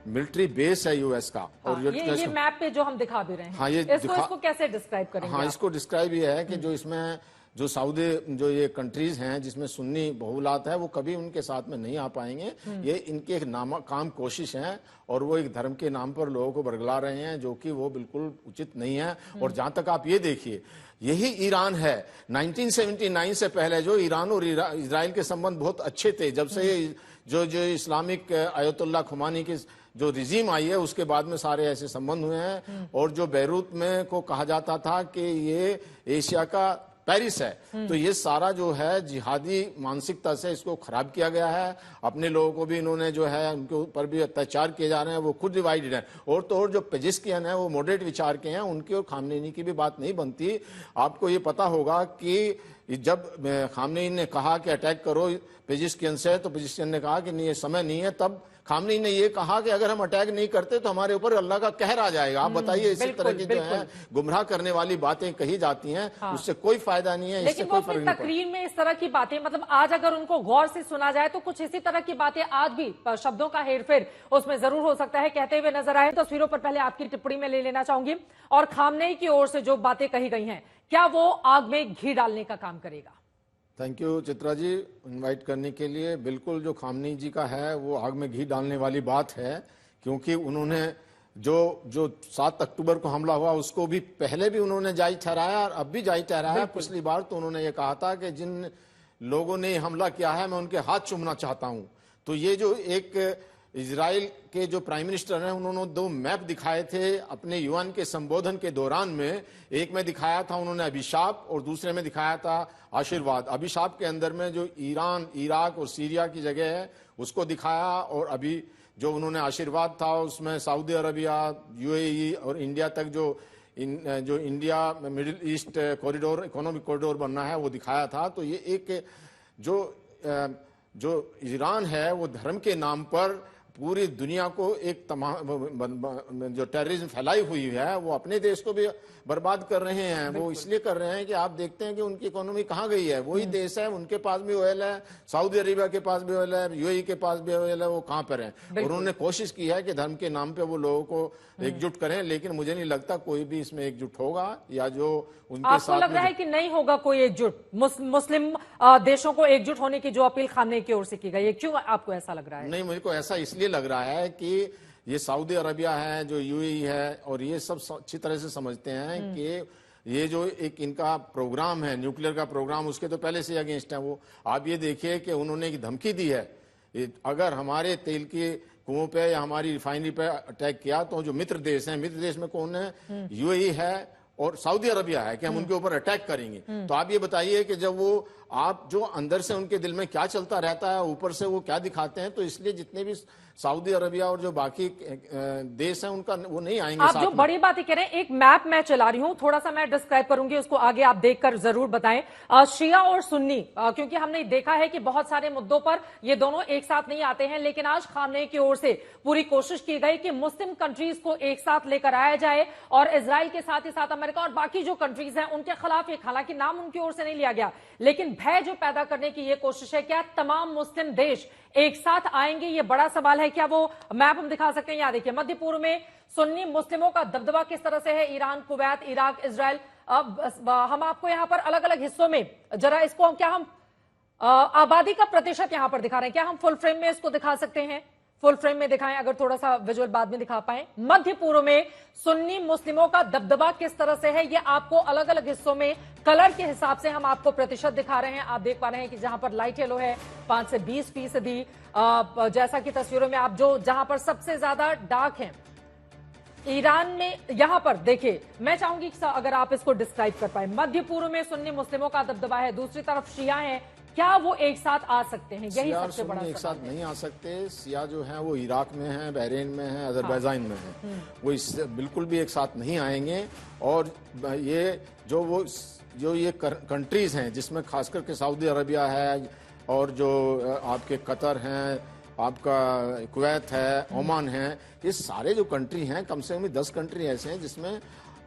Speaker 7: मिलिट्री बेस है यूएस का। और
Speaker 3: ये मैप पे जो हम दिखा भी रहे हैं,
Speaker 7: हाँ,
Speaker 3: इसको कैसे डिस्क्राइब करेंगे?
Speaker 7: हाँ, इसको डिस्क्राइब ये है कि जो इसमें जो सऊदी जो ये कंट्रीज हैं जिसमें सुन्नी बहुलात है, वो कभी उनके साथ में नहीं आ पाएंगे। ये इनकी एक नाकाम कोशिश है और वो एक धर्म के नाम पर लोगों को बरगला रहे हैं, जो कि वो बिल्कुल उचित नहीं है। और जहां तक आप ये देखिए, यही ईरान है 1979 से पहले जो ईरान और इजराइल के संबंध बहुत अच्छे थे। जब से जो इस्लामिक आयतुल्लाह खुमानी की जो रिजीम आई है, उसके बाद में सारे ऐसे संबंध हुए हैं। और जो बैरूत में को कहा जाता था कि ये एशिया का पेरिस है, तो ये सारा जो है जिहादी मानसिकता से इसको खराब किया गया है। अपने लोगों को भी इन्होंने जो है उनके ऊपर भी अत्याचार किए जा रहे हैं, वो खुद डिवाइडेड है। और तो और जो पेजिस्कियन है वो मॉडरेट विचार के हैं, उनकी और खामनेई की भी बात नहीं बनती। आपको ये पता होगा कि जब खामनेई ने कहा कि अटैक करो पेजिस्कियन से, तो पेजिस्कियन ने कहा कि नहीं, ये समय नहीं है। तब खामनेई ने ये कहा कि अगर हम अटैक नहीं करते तो हमारे ऊपर अल्लाह का कहर आ जाएगा। आप बताइए, इसी तरह की जो है गुमराह करने वाली बातें कही जाती हैं, उससे कोई फायदा नहीं है।
Speaker 3: लेकिन वो अपनी तकरीर में इस तरह की बातें, मतलब आज अगर उनको गौर से सुना जाए तो कुछ इसी तरह की बातें आज भी, शब्दों का हेरफेर उसमें जरूर हो सकता है, कहते हुए नजर आए। तस्वीरों पर पहले आपकी टिप्पणी में ले लेना चाहूंगी। और खामनेई की ओर से जो बातें कही गई हैं, क्या वो आग में घी डालने का काम करेगा?
Speaker 7: Thank you Chitra ji, invite करने के लिए। बिल्कुल जो खामनेई जी का है वो आग में घी डालने वाली बात है, क्योंकि उन्होंने जो 7 अक्टूबर को हमला हुआ उसको भी पहले भी उन्होंने जायज ठहराया और अब भी जायज ठहराया। पिछली बार तो उन्होंने ये कहा था कि जिन लोगों ने हमला किया है मैं उनके हाथ चूमना चाहता हूं। तो ये जो एक इजराइल के जो प्राइम मिनिस्टर हैं, उन्होंने 2 मैप दिखाए थे अपने यूएन के संबोधन के दौरान में। एक में दिखाया था उन्होंने अभिशाप और दूसरे में दिखाया था आशीर्वाद। अभिशाप के अंदर में जो ईरान, इराक और सीरिया की जगह है उसको दिखाया, और अभी जो उन्होंने आशीर्वाद था उसमें सऊदी अरबिया, यूएई और इंडिया तक जो India middle east corridor, economic corridor बनना है, वो दिखाया था। तो ये एक जो ईरान है वो धर्म के नाम पर पूरी दुनिया को एक जो टेररिज्म फैलाई हुई है, वो अपने देश को भी बर्बाद कर रहे हैं। वो इसलिए कर रहे हैं कि आप देखते हैं कि उनकी इकोनॉमी कहाँ गई है। वही देश है, उनके पास भी ऑयल है, सऊदी अरेबिया के पास भी ऑयल है, यूएई के पास भी ऑयल है, वो कहाँ पर है। और उन्होंने कोशिश की है कि धर्म के नाम पे वो लोगों को एकजुट करें, लेकिन मुझे नहीं लगता कोई भी इसमें एकजुट होगा, या जो उनके साथ
Speaker 3: लग रहा है कि नहीं होगा कोई एकजुट। मुस्लिम देशों को एकजुट होने की जो अपील खामनेई की ओर से की गई है, क्यों आपको ऐसा लग रहा है?
Speaker 7: नहीं, मुझे को ऐसा इसलिए लग रहा है कि ये सऊदी अरबिया है, जो यूएई है, और ये सब अच्छी तरह से समझते हैं कि ये जो एक इनका प्रोग्राम है, न्यूक्लियर का प्रोग्राम, उसके तो पहले से अगेंस्ट है वो। आप ये देखिए कि उन्होंने एक धमकी दी है, अगर हमारे तेल के कुओं पे या हमारी रिफाइनरी पे अटैक किया तो जो मित्र देश हैं, मित्र देश में कौन है? यूएई है और सऊदी अरबिया है कि हम उनके ऊपर अटैक करेंगे। तो आप ये बताइए कि जब वो आप जो अंदर से उनके दिल में क्या चलता रहता है, ऊपर से वो क्या दिखाते हैं, तो इसलिए जितने भी सऊदी अरबिया और जो बाकी देश हैं उनका वो नहीं आएंगे।
Speaker 3: आप जो बड़ी बातें कह रहे हैं, एक मैप मैं चला रही हूं, थोड़ा सा मैं डिस्क्राइब करूंगी, उसको आगे आप देखकर जरूर बताएं। शिया और सुन्नी, क्योंकि हमने देखा है कि बहुत सारे मुद्दों पर ये दोनों एक साथ नहीं आते हैं, लेकिन आज खामनेई की ओर से पूरी कोशिश की गई कि मुस्लिम कंट्रीज को एक साथ लेकर आया जाए और इजराइल के साथ ही साथ अमेरिका और बाकी जो कंट्रीज हैं उनके खिलाफ एक, हालांकि नाम उनकी ओर से नहीं लिया गया, लेकिन भय जो पैदा करने की ये कोशिश है। क्या तमाम मुस्लिम देश एक साथ आएंगे, ये बड़ा सवाल है। क्या वो मैप हम दिखा सकते हैं? यहां देखिए, मध्य पूर्व में सुन्नी मुस्लिमों का दबदबा किस तरह से है, ईरान, कुवैत, इराक, इजराइल। अब हम आपको यहां पर अलग अलग हिस्सों में जरा इसको क्या हम आबादी का प्रतिशत यहां पर दिखा रहे हैं, क्या हम फुल फ्रेम में इसको दिखा सकते हैं? फुल फ्रेम में दिखाएं, अगर थोड़ा सा विजुअल बाद में दिखा पाए। मध्य पूर्व में सुन्नी मुस्लिमों का दबदबा किस तरह से है, ये आपको अलग अलग हिस्सों में कलर के हिसाब से हम आपको प्रतिशत दिखा रहे हैं। आप देख पा रहे हैं कि जहां पर लाइट येलो है 5 से 20%, जैसा कि तस्वीरों में आप जो जहां पर सबसे ज्यादा डार्क है ईरान में, यहां पर देखिए, मैं चाहूंगी कि अगर आप इसको डिस्क्राइब कर पाए। मध्य पूर्व में सुन्नी मुस्लिमों का दबदबा है, दूसरी तरफ शिया है, क्या वो एक साथ आ सकते हैं? यही सबसे बड़ा
Speaker 7: एक साथ नहीं आ सकते। सिया जो है वो इराक में है, बहरीन में है, अजरबैजान में है, वो इससे बिल्कुल भी एक साथ नहीं आएंगे। और ये जो ये कंट्रीज हैं जिसमें खास करके सऊदी अरबिया है और जो आपके कतर हैं, आपका कुवैत है, ओमान है, ये सारे जो कंट्री हैं, कम से कम 10 कंट्री ऐसे हैं जिसमें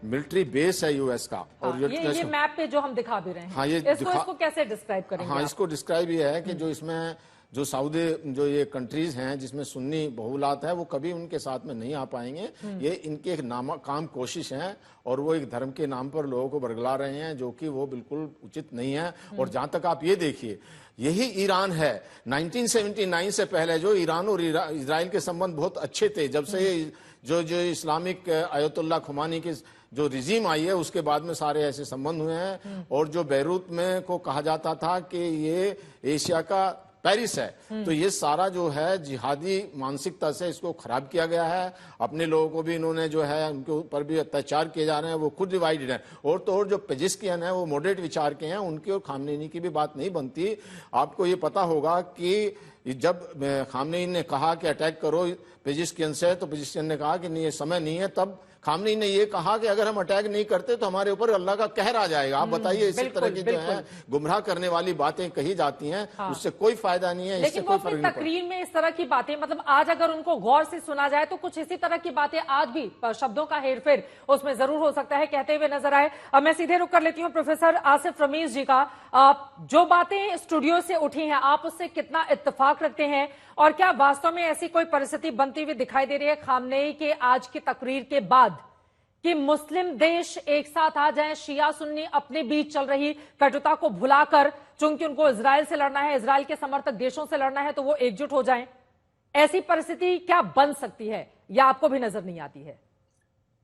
Speaker 7: मिलिट्री बेस है यूएस का। और
Speaker 3: ये मैप पे जो हम दिखा भी रहे हैं,
Speaker 7: हाँ, ये
Speaker 3: इसको कैसे डिस्क्राइब करेंगे?
Speaker 7: हाँ, इसको डिस्क्राइब ये है कि जो इसमें जो सऊदी जो ये कंट्रीज हैं जिसमें सुन्नी बहुलात है, वो कभी उनके साथ में नहीं आ पाएंगे। ये इनके एक नाकाम कोशिश है और वो एक धर्म के नाम पर लोगों को बरगला रहे हैं, जो कि वो बिल्कुल उचित नहीं है। और जहां तक आप ये देखिए, यही ईरान है 1979 से पहले जो ईरान और इजराइल के संबंध बहुत अच्छे थे। जब से जो इस्लामिक आयतुल्लाह खुमानी की जो रिजीम आई है, उसके बाद में सारे ऐसे संबंध हुए हैं। और जो बैरूत में को कहा जाता था कि ये एशिया का पेरिस है, तो ये सारा जो है जिहादी मानसिकता से इसको खराब किया गया है। अपने लोगों को भी इन्होंने जो है उनके ऊपर भी अत्याचार किए जा रहे हैं, वो खुद डिवाइडेड है। और तो और जो पेजिस्कियन है वो मॉडरेट विचार के हैं, उनकी और खामनेई की भी बात नहीं बनती। आपको ये पता होगा कि जब खामनेई ने कहा कि अटैक करो पेजिस्कियन से, तो पेजिस्कियन ने कहा कि नहीं, ये समय नहीं है। तब खामनेई ने ये कहा कि अगर हम अटैक नहीं करते तो हमारे ऊपर अल्लाह का कहर आ जाएगा। आप बताइए, इसी तरह की जो है गुमराह करने वाली बातें कही जाती हैं, उससे कोई फायदा नहीं है।
Speaker 3: लेकिन वो अपनी तकरीर में इस तरह की बातें, मतलब आज अगर उनको गौर से सुना जाए तो कुछ इसी तरह की बातें, आज भी शब्दों का हेरफेर उसमें जरूर हो सकता है, कहते हुए नजर आए। अब मैं सीधे रुक कर लेती हूँ प्रोफेसर आसिफ रमीज जी का। जो बातें स्टूडियो से उठी हैं, आप उससे कितना इत्तेफाक रखते हैं, और क्या वास्तव में ऐसी कोई परिस्थिति बनती हुई दिखाई दे रही है खामनेई के आज की तकरीर के बाद कि मुस्लिम देश एक साथ आ जाएं, शिया सुन्नी अपने बीच चल रही कटुता को भुलाकर, चूंकि उनको इजराइल से लड़ना है, इजराइल के समर्थक देशों से लड़ना है, तो वो एकजुट हो जाएं? ऐसी परिस्थिति क्या बन सकती है या आपको भी नजर नहीं आती है?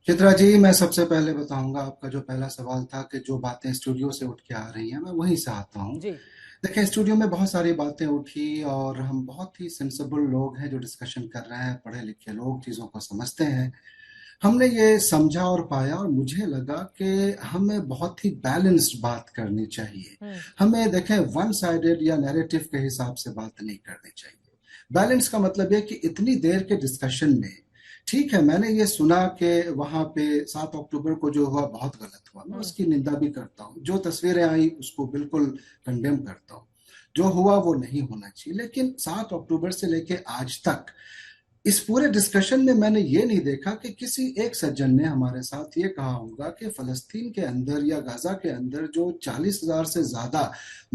Speaker 8: चित्रा जी, मैं सबसे पहले बताऊंगा, आपका जो पहला सवाल था कि जो बातें स्टूडियो से उठ के आ रही हैं, मैं वहीं से आता हूं। देखिए, स्टूडियो में बहुत सारी बातें उठी और हम बहुत ही सेंसिबल लोग हैं जो डिस्कशन कर रहे हैं, पढ़े लिखे लोग चीजों को समझते हैं। हमने ये समझा और पाया और मुझे लगा कि हमें बहुत ही बैलेंस्ड बात करनी चाहिए। हमें देखें, वन साइडेड या नैरेटिव के हिसाब से बात नहीं करनी चाहिए। बैलेंस का मतलब है कि इतनी देर के डिस्कशन में, ठीक है, मैंने ये सुना कि वहां पे 7 अक्टूबर को जो हुआ बहुत गलत हुआ, मैं उसकी निंदा भी करता हूँ। जो तस्वीरें आई उसको बिल्कुल कंडेम करता हूँ, जो हुआ वो नहीं होना चाहिए। लेकिन 7 अक्टूबर से लेके आज तक इस पूरे डिस्कशन में मैंने ये नहीं देखा कि किसी एक सज्जन ने हमारे साथ ये कहा होगा कि फलस्तीन के अंदर या गाजा के अंदर जो 40,000 से ज्यादा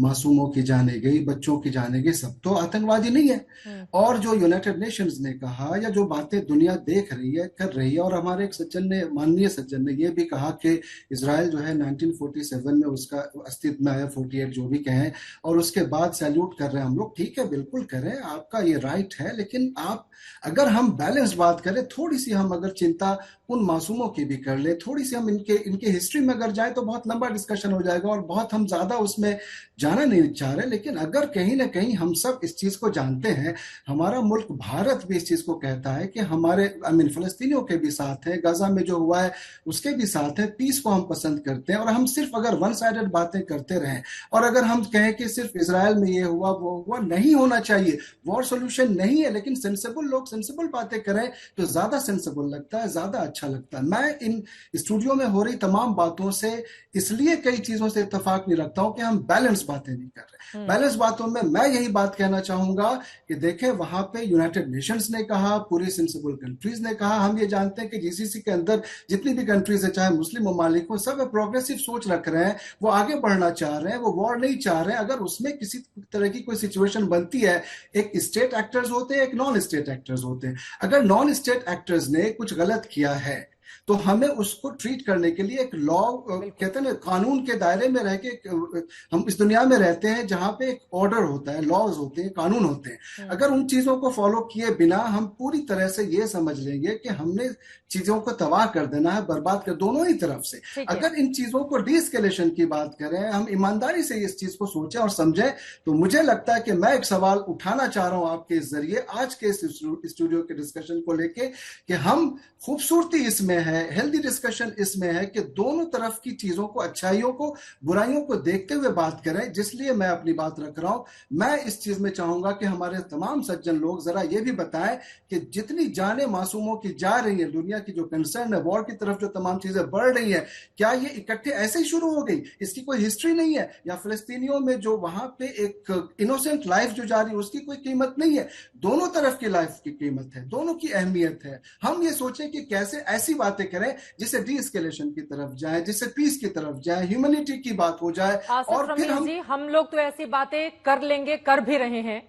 Speaker 8: मासूमों की जाने गई, बच्चों की जाने गई, सब तो आतंकवादी नहीं है। और जो यूनाइटेड नेशंस ने कहा या जो बातें दुनिया देख रही है, कर रही है, और हमारे एक सज्जन ने, माननीय सज्जन ने ये भी कहा कि इजराइल जो है 1947 में उसका अस्तित्व में आया, 48 जो भी कहें, और उसके बाद सैल्यूट कर रहे हैं हम लोग। ठीक है, बिल्कुल करें, आपका ये राइट है। लेकिन आप अगर अगर हम बैलेंस बात करें, थोड़ी सी हम अगर चिंता उन मासूमों की भी कर ले, थोड़ी सी हम इनके हिस्ट्री में अगर जाए तो बहुत लंबा डिस्कशन हो जाएगा और बहुत हम ज्यादा उसमें जाना नहीं चाह रहे। लेकिन अगर कहीं ना कहीं हम सब इस चीज को जानते हैं, हमारा मुल्क भारत भी इस चीज को कहता है कि हमारे फलस्तीनियों के भी साथ है, गाजा में जो हुआ है उसके भी साथ है, पीस को हम पसंद करते हैं। और हम सिर्फ अगर वन साइडेड बातें करते रहें और अगर हम कहें कि सिर्फ इजराइल में ये हुआ वो हुआ, नहीं होना चाहिए, वॉर सोल्यूशन नहीं है। लेकिन सेंसिबल लोग सेंसिबल बातें करें तो ज्यादा सेंसिबल लगता है, ज्यादा अच्छा लगता है। मैं इन स्टूडियो में हो रही तमाम बातों से इसलिए कई चीजों से इत्तेफाक नहीं रखता हूं कि हम बैलेंस बातें नहीं कर रहे। बैलेंस बातों में मैं यही बात कहना चाहूंगा कि देखें, वहां पे यूनाइटेड नेशंस ने कहा, पूरी सेंसिबल कंट्रीज ने कहा, हम ये जानते हैं कि जीसीसी के अंदर जितनी भी कंट्रीज है, चाहे मुस्लिम ममालिक हो, सब प्रोग्रेसिव सोच रख रहे हैं, वो आगे बढ़ना चाह रहे हैं, वो वॉर नहीं चाह रहे हैं। अगर उसमें किसी तरह की कोई सिचुएशन बनती है, एक स्टेट एक्टर्स होते हैं, एक नॉन स्टेट एक्टर्स होते हैं। अगर नॉन स्टेट एक्टर्स ने कुछ गलत किया है तो हमें उसको ट्रीट करने के लिए एक लॉ, कहते हैं ना, कानून के दायरे में रह के, हम इस दुनिया में रहते हैं जहां पे एक ऑर्डर होता है, लॉज होते हैं, कानून होते हैं। अगर उन चीजों को फॉलो किए बिना हम पूरी तरह से ये समझ लेंगे कि हमने चीजों को तबाह कर देना है, बर्बाद कर, दोनों ही तरफ से। अगर इन चीजों को डीएस्केलेशन की बात करें, हम ईमानदारी से इस चीज को सोचें और समझें, तो मुझे लगता है कि मैं एक सवाल उठाना चाह रहा हूं आपके जरिए आज के इस स्टूडियो के डिस्कशन को लेके कि हम, खूबसूरती इसमें है, हेल्दी डिस्कशन इसमें है कि दोनों तरफ की चीजों को, अच्छाइयों को, बुराइयों को देखते हुए बात करें। जिसलिए मैं अपनी बात रख रहा हूं। मैं इस चीज में चाहूंगा कि हमारे तमाम सज्जन लोग जरा ये भी बताएं कि जितनी जाने मासूमों की जा रही है, दुनिया की जो कंसर्न है, वॉर की तरफ जो तमाम चीजें बढ़ रही है, क्या ये इकट्ठे ऐसे ही शुरू हो गई? इसकी कोई हिस्ट्री नहीं है? या फिलिस्तीनियों में जो वहां पे एक इनोसेंट लाइफ जो जा रही है उसकी कोई कीमत नहीं है? दोनों तरफ की लाइफ की कीमत है, दोनों की अहमियत है। हम ये सोचें कि कैसे ऐसी बातें करें जिससे डी-एस्केलेशन की तरफ जाए, जिससे पीस की तरफ जाए, ह्यूमैनिटी की बात हो जाए। और फिर हम
Speaker 3: लोग तो ऐसी बातें कर लेंगे, कर भी रहे हैं।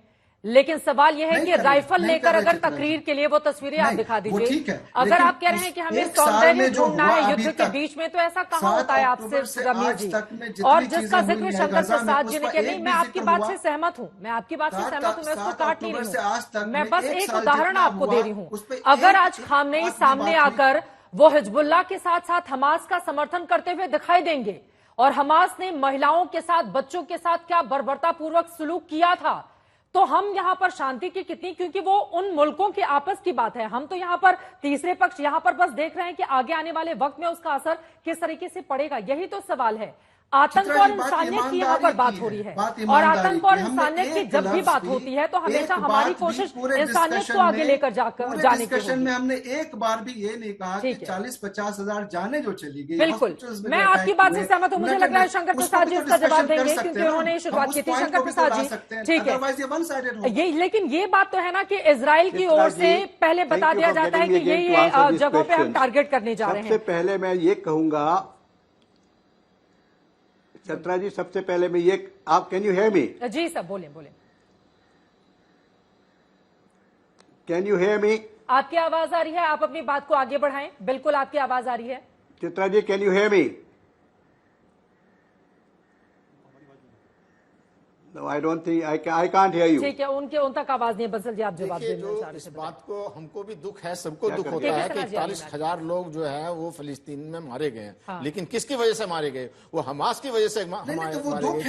Speaker 3: लेकिन सवाल यह है कि राइफल लेकर अगर तकरीर के लिए वो तस्वीरें आप दिखा दीजिए। अगर आप कह रहे हैं कि हमें सौंदर्य ढूंढना है युद्ध के बीच में, तो ऐसा कहां होता है आपसे रमीज जी? और जिसका जिक्र शंकर प्रसाद जी ने किया, नहीं, मैं आपकी बात से सहमत हूं, मैं आपकी बात से सहमत हूं, मैं उसको काट नहीं रही हूं, मैं बस एक उदाहरण आपको दे रही हूं। अगर आज खामनेई सामने आकर वो हिजबुल्लाह के साथ साथ हमास का समर्थन करते हुए दिखाई देंगे, और हमास ने महिलाओं के साथ, बच्चों के साथ क्या बर्बरतापूर्वक सलूक किया था, तो हम यहां पर शांति की कितनी, क्योंकि वो उन मुल्कों के आपस की बात है, हम तो यहां पर तीसरे पक्ष यहां पर बस देख रहे हैं कि आगे आने वाले वक्त में उसका असर किस तरीके से पड़ेगा। यही तो सवाल है। आतंक और इंसानियत की यहाँ पर बात हो रही है, और आतंक और इंसानियत की जब भी बात होती है तो हमेशा हमारी कोशिश इंसानियत को आगे लेकर जाने की होती है।
Speaker 8: में हमने एक बार भी ये नहीं कहा कि 40-50 हजार जाने जो चली गई।
Speaker 3: बिल्कुल, मैं आपकी बात से सहमत हूं। मुझे लग रहा है शंकर प्रसाद जी इसका जवाब देंगे, क्योंकि उन्होंने शुरुआत की थी। शंकर प्रसाद जी, ठीक है, ये, लेकिन ये बात तो है ना कि इजराइल की ओर से पहले बता दिया जाता है कि ये जगहों पे हम टारगेट करने जा रहे हैं।
Speaker 5: सबसे पहले मैं ये कहूंगा, छत्रा जी, सबसे पहले मैं ये, आप, कैन यू हेयर मी?
Speaker 3: जी सर, बोले बोले।
Speaker 5: Can you hear me?
Speaker 3: आपकी आवाज आ रही है, आप अपनी बात को आगे बढ़ाएं। बिल्कुल आपकी आवाज आ रही है।
Speaker 5: Chitra ji, can you hear me? No, I don't think I can't hear you.
Speaker 3: ठीक है, उन तक आवाज नहीं है। बंसल जी, आप जवाब देना चाह रहे
Speaker 7: इस बात को हमको भी दुख है, सबको दुख होता है कि 41,000 लोग जो है वो फिलिस्तीन में मारे गए हैं। हाँ। लेकिन किसकी वजह से मारे गए? वो हमास की वजह से मारे गए।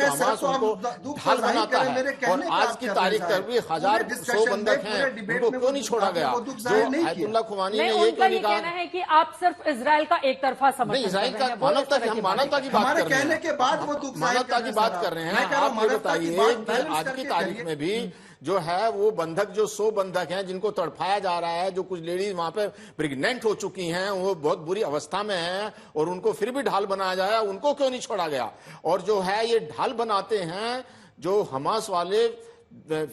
Speaker 7: हमास उनको ढाल बनाता है, और आज की तारीख तक भी 1,100 बंधक हैं, उनको क्यों नहीं छोड़ा गया? जो आयतुल्लाह खुमानी ने ये क्यों नहीं
Speaker 3: कहना है कि आप सिर्फ इजराइल का एक तरफा समर्थन?
Speaker 7: इजराइल का, मानवता की बात कर रहे हैं, मानवता की बात कर रहे हैं। आप ये बताइए, आज की तारीख में भी जो है वो बंधक, जो 100 बंधक हैं जिनको तड़पाया जा रहा है, जो कुछ लेडीज वहां पे प्रेग्नेंट हो चुकी हैं, वो बहुत बुरी अवस्था में हैं, और उनको फिर भी ढाल बनाया जा रहा है, उनको क्यों नहीं छोड़ा गया? और जो है ये ढाल बनाते हैं जो हमास वाले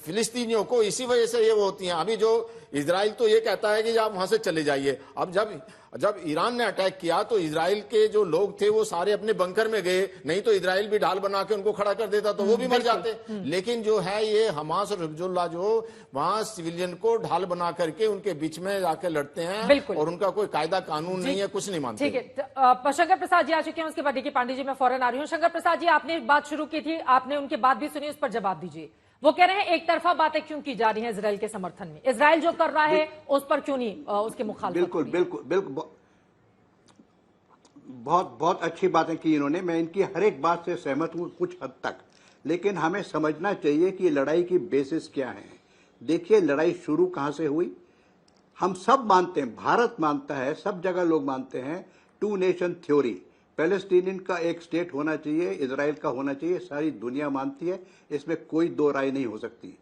Speaker 7: फिलिस्तीनियों को, इसी वजह से ये वो होती हैं। अभी जो इजराइल तो ये कहता है कि आप वहां से चले जाइए। अब जब ईरान ने अटैक किया तो इजराइल के जो लोग थे वो सारे अपने बंकर में गए, नहीं तो इजराइल भी ढाल बना के उनको खड़ा कर देता तो वो भी मर जाते। लेकिन जो है ये हमास और हिजबुल्लाह जो वहां सिविलियन को ढाल बना करके उनके बीच में जाके लड़ते हैं, और उनका कोई कायदा कानून नहीं है, कुछ नहीं मानते।
Speaker 3: ठीक है, शंकर प्रसाद जी आ चुके हैं, उसके बाद देखिए पांडे जी, मैं फौरन आ रही हूँ। शंकर प्रसाद जी, आपने बात शुरू की थी, आपने उनकी बात भी सुनी, उस पर जवाब दीजिए। वो कह रहे हैं एक तरफा बातें क्यों की जा रही हैं इजराइल के समर्थन में, इजराइल जो कर रहा है उस पर क्यों नहीं उसके मुखालिफ।
Speaker 5: बिल्कुल बिल्कुल बिल्कुल, बहुत बहुत अच्छी बातें की इन्होंने, मैं इनकी हर एक बात से सहमत हूं कुछ हद तक, लेकिन हमें समझना चाहिए कि लड़ाई की बेसिस क्या है। देखिए लड़ाई शुरू कहां से हुई, हम सब मानते हैं, भारत मानता है, सब जगह लोग मानते हैं, 2 नेशन थ्योरी, पैलेस्टीनियन का एक स्टेट होना चाहिए, इजराइल का होना चाहिए, सारी दुनिया मानती है, इसमें कोई दो राय नहीं हो सकती।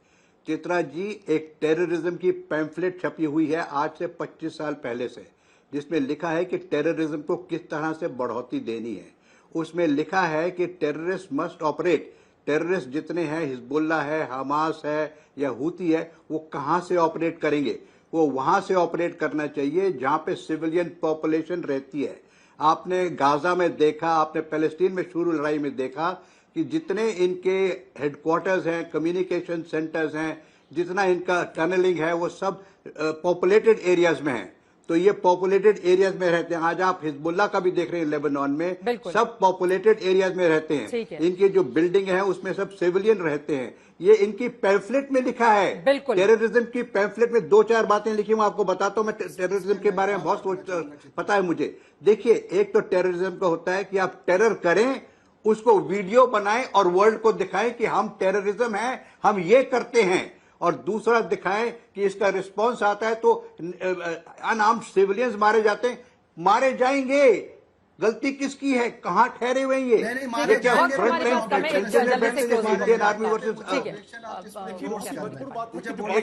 Speaker 5: चित्रा जी, एक टेररिज्म की पैम्फलेट छपी हुई है आज से 25 साल पहले से, जिसमें लिखा है कि टेररिज्म को किस तरह से बढ़ोतरी देनी है। उसमें लिखा है कि टेररिस्ट मस्ट ऑपरेट, टेररिस्ट जितने हैं, हिजबुल्ला है, हमास है या हूती है, वो कहां से ऑपरेट करेंगे, वो वहां से ऑपरेट करना चाहिए जहां पे सिविलियन पॉपुलेशन रहती है। आपने गाजा में देखा, आपने पैलेस्टीन में शुरू लड़ाई में देखा कि जितने इनके हेडक्वार्टर्स हैं, कम्युनिकेशन सेंटर्स हैं, जितना इनका टनलिंग है, वो सब पॉपुलेटेड एरियाज में है। तो ये पॉपुलेटेड एरियाज में रहते हैं। आज आप हिजबुल्ला का भी देख रहे हैं लेबनान में, सब पॉपुलेटेड एरियाज में रहते हैं। इनकी जो बिल्डिंग है उसमें सब सिविलियन रहते हैं। ये इनकी पैम्फलेट में लिखा है, टेररिज्म की पैम्फलेट में 2-4 बातें लिखी, मैं आपको बताता हूं। मैं टेररिज्म के बारे में बहुत पता है मुझे। देखिए, एक तो टेररिज्म का होता है कि आप टेरर करें, उसको वीडियो बनाएं और वर्ल्ड को दिखाएं कि हम टेररिज्म है, हम ये करते हैं, और दूसरा दिखाएं कि इसका रिस्पांस आता है तो अनआर्म्ड सिविलियंस मारे जाते हैं, मारे जाएंगे। गलती किसकी है, कहां ठहरे हुए ये क्या इंडियन आर्मी वर्सेस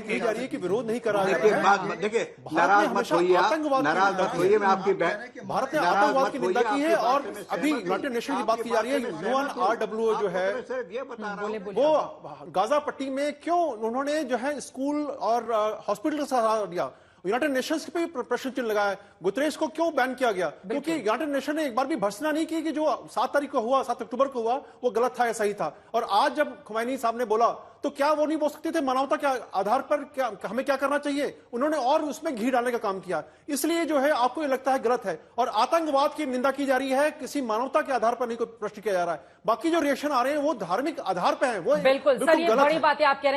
Speaker 4: की जा रही है कि विरोध नहीं करा
Speaker 5: है। देखिए, नाराज मत होइए आप, नाराज मत होइए, मैं आपकी
Speaker 4: भारत ने आतंकवाद की निंदा की है और अभी यूनाइटेड नेशन की बात की जा रही है। UNRWA जो है
Speaker 5: ये बता रहा हूं,
Speaker 4: वो गाजा पट्टी में क्यों उन्होंने जो है स्कूल और हॉस्पिटल का सहारा दिया, यूनाइटेड नेशंस पे प्रश्न चिन्ह लगाया, गुतरेश को क्यों बैन किया गया, क्योंकि यूनाइटेड नेशन ने एक बार भी भर्त्सना नहीं की कि जो 7 तारीख को हुआ, 7 अक्टूबर को हुआ, वो गलत था या सही था। और आज जब खुमैनी साहब ने बोला तो क्या वो नहीं बोल सकते थे मानवता के आधार पर क्या हमें क्या करना चाहिए, उन्होंने और उसमें घी डालने का काम किया। इसलिए जो है आपको ये लगता है गलत है और आतंकवाद की निंदा की जा रही है, किसी मानवता के आधार पर नहीं कोई प्रश्न किया जा रहा है। बाकी जो रिएक्शन आ रहे हैं वो धार्मिक आधार पर है, वो
Speaker 3: बिल्कुल सर, ये बड़ी बात है आप कह रहे हैं।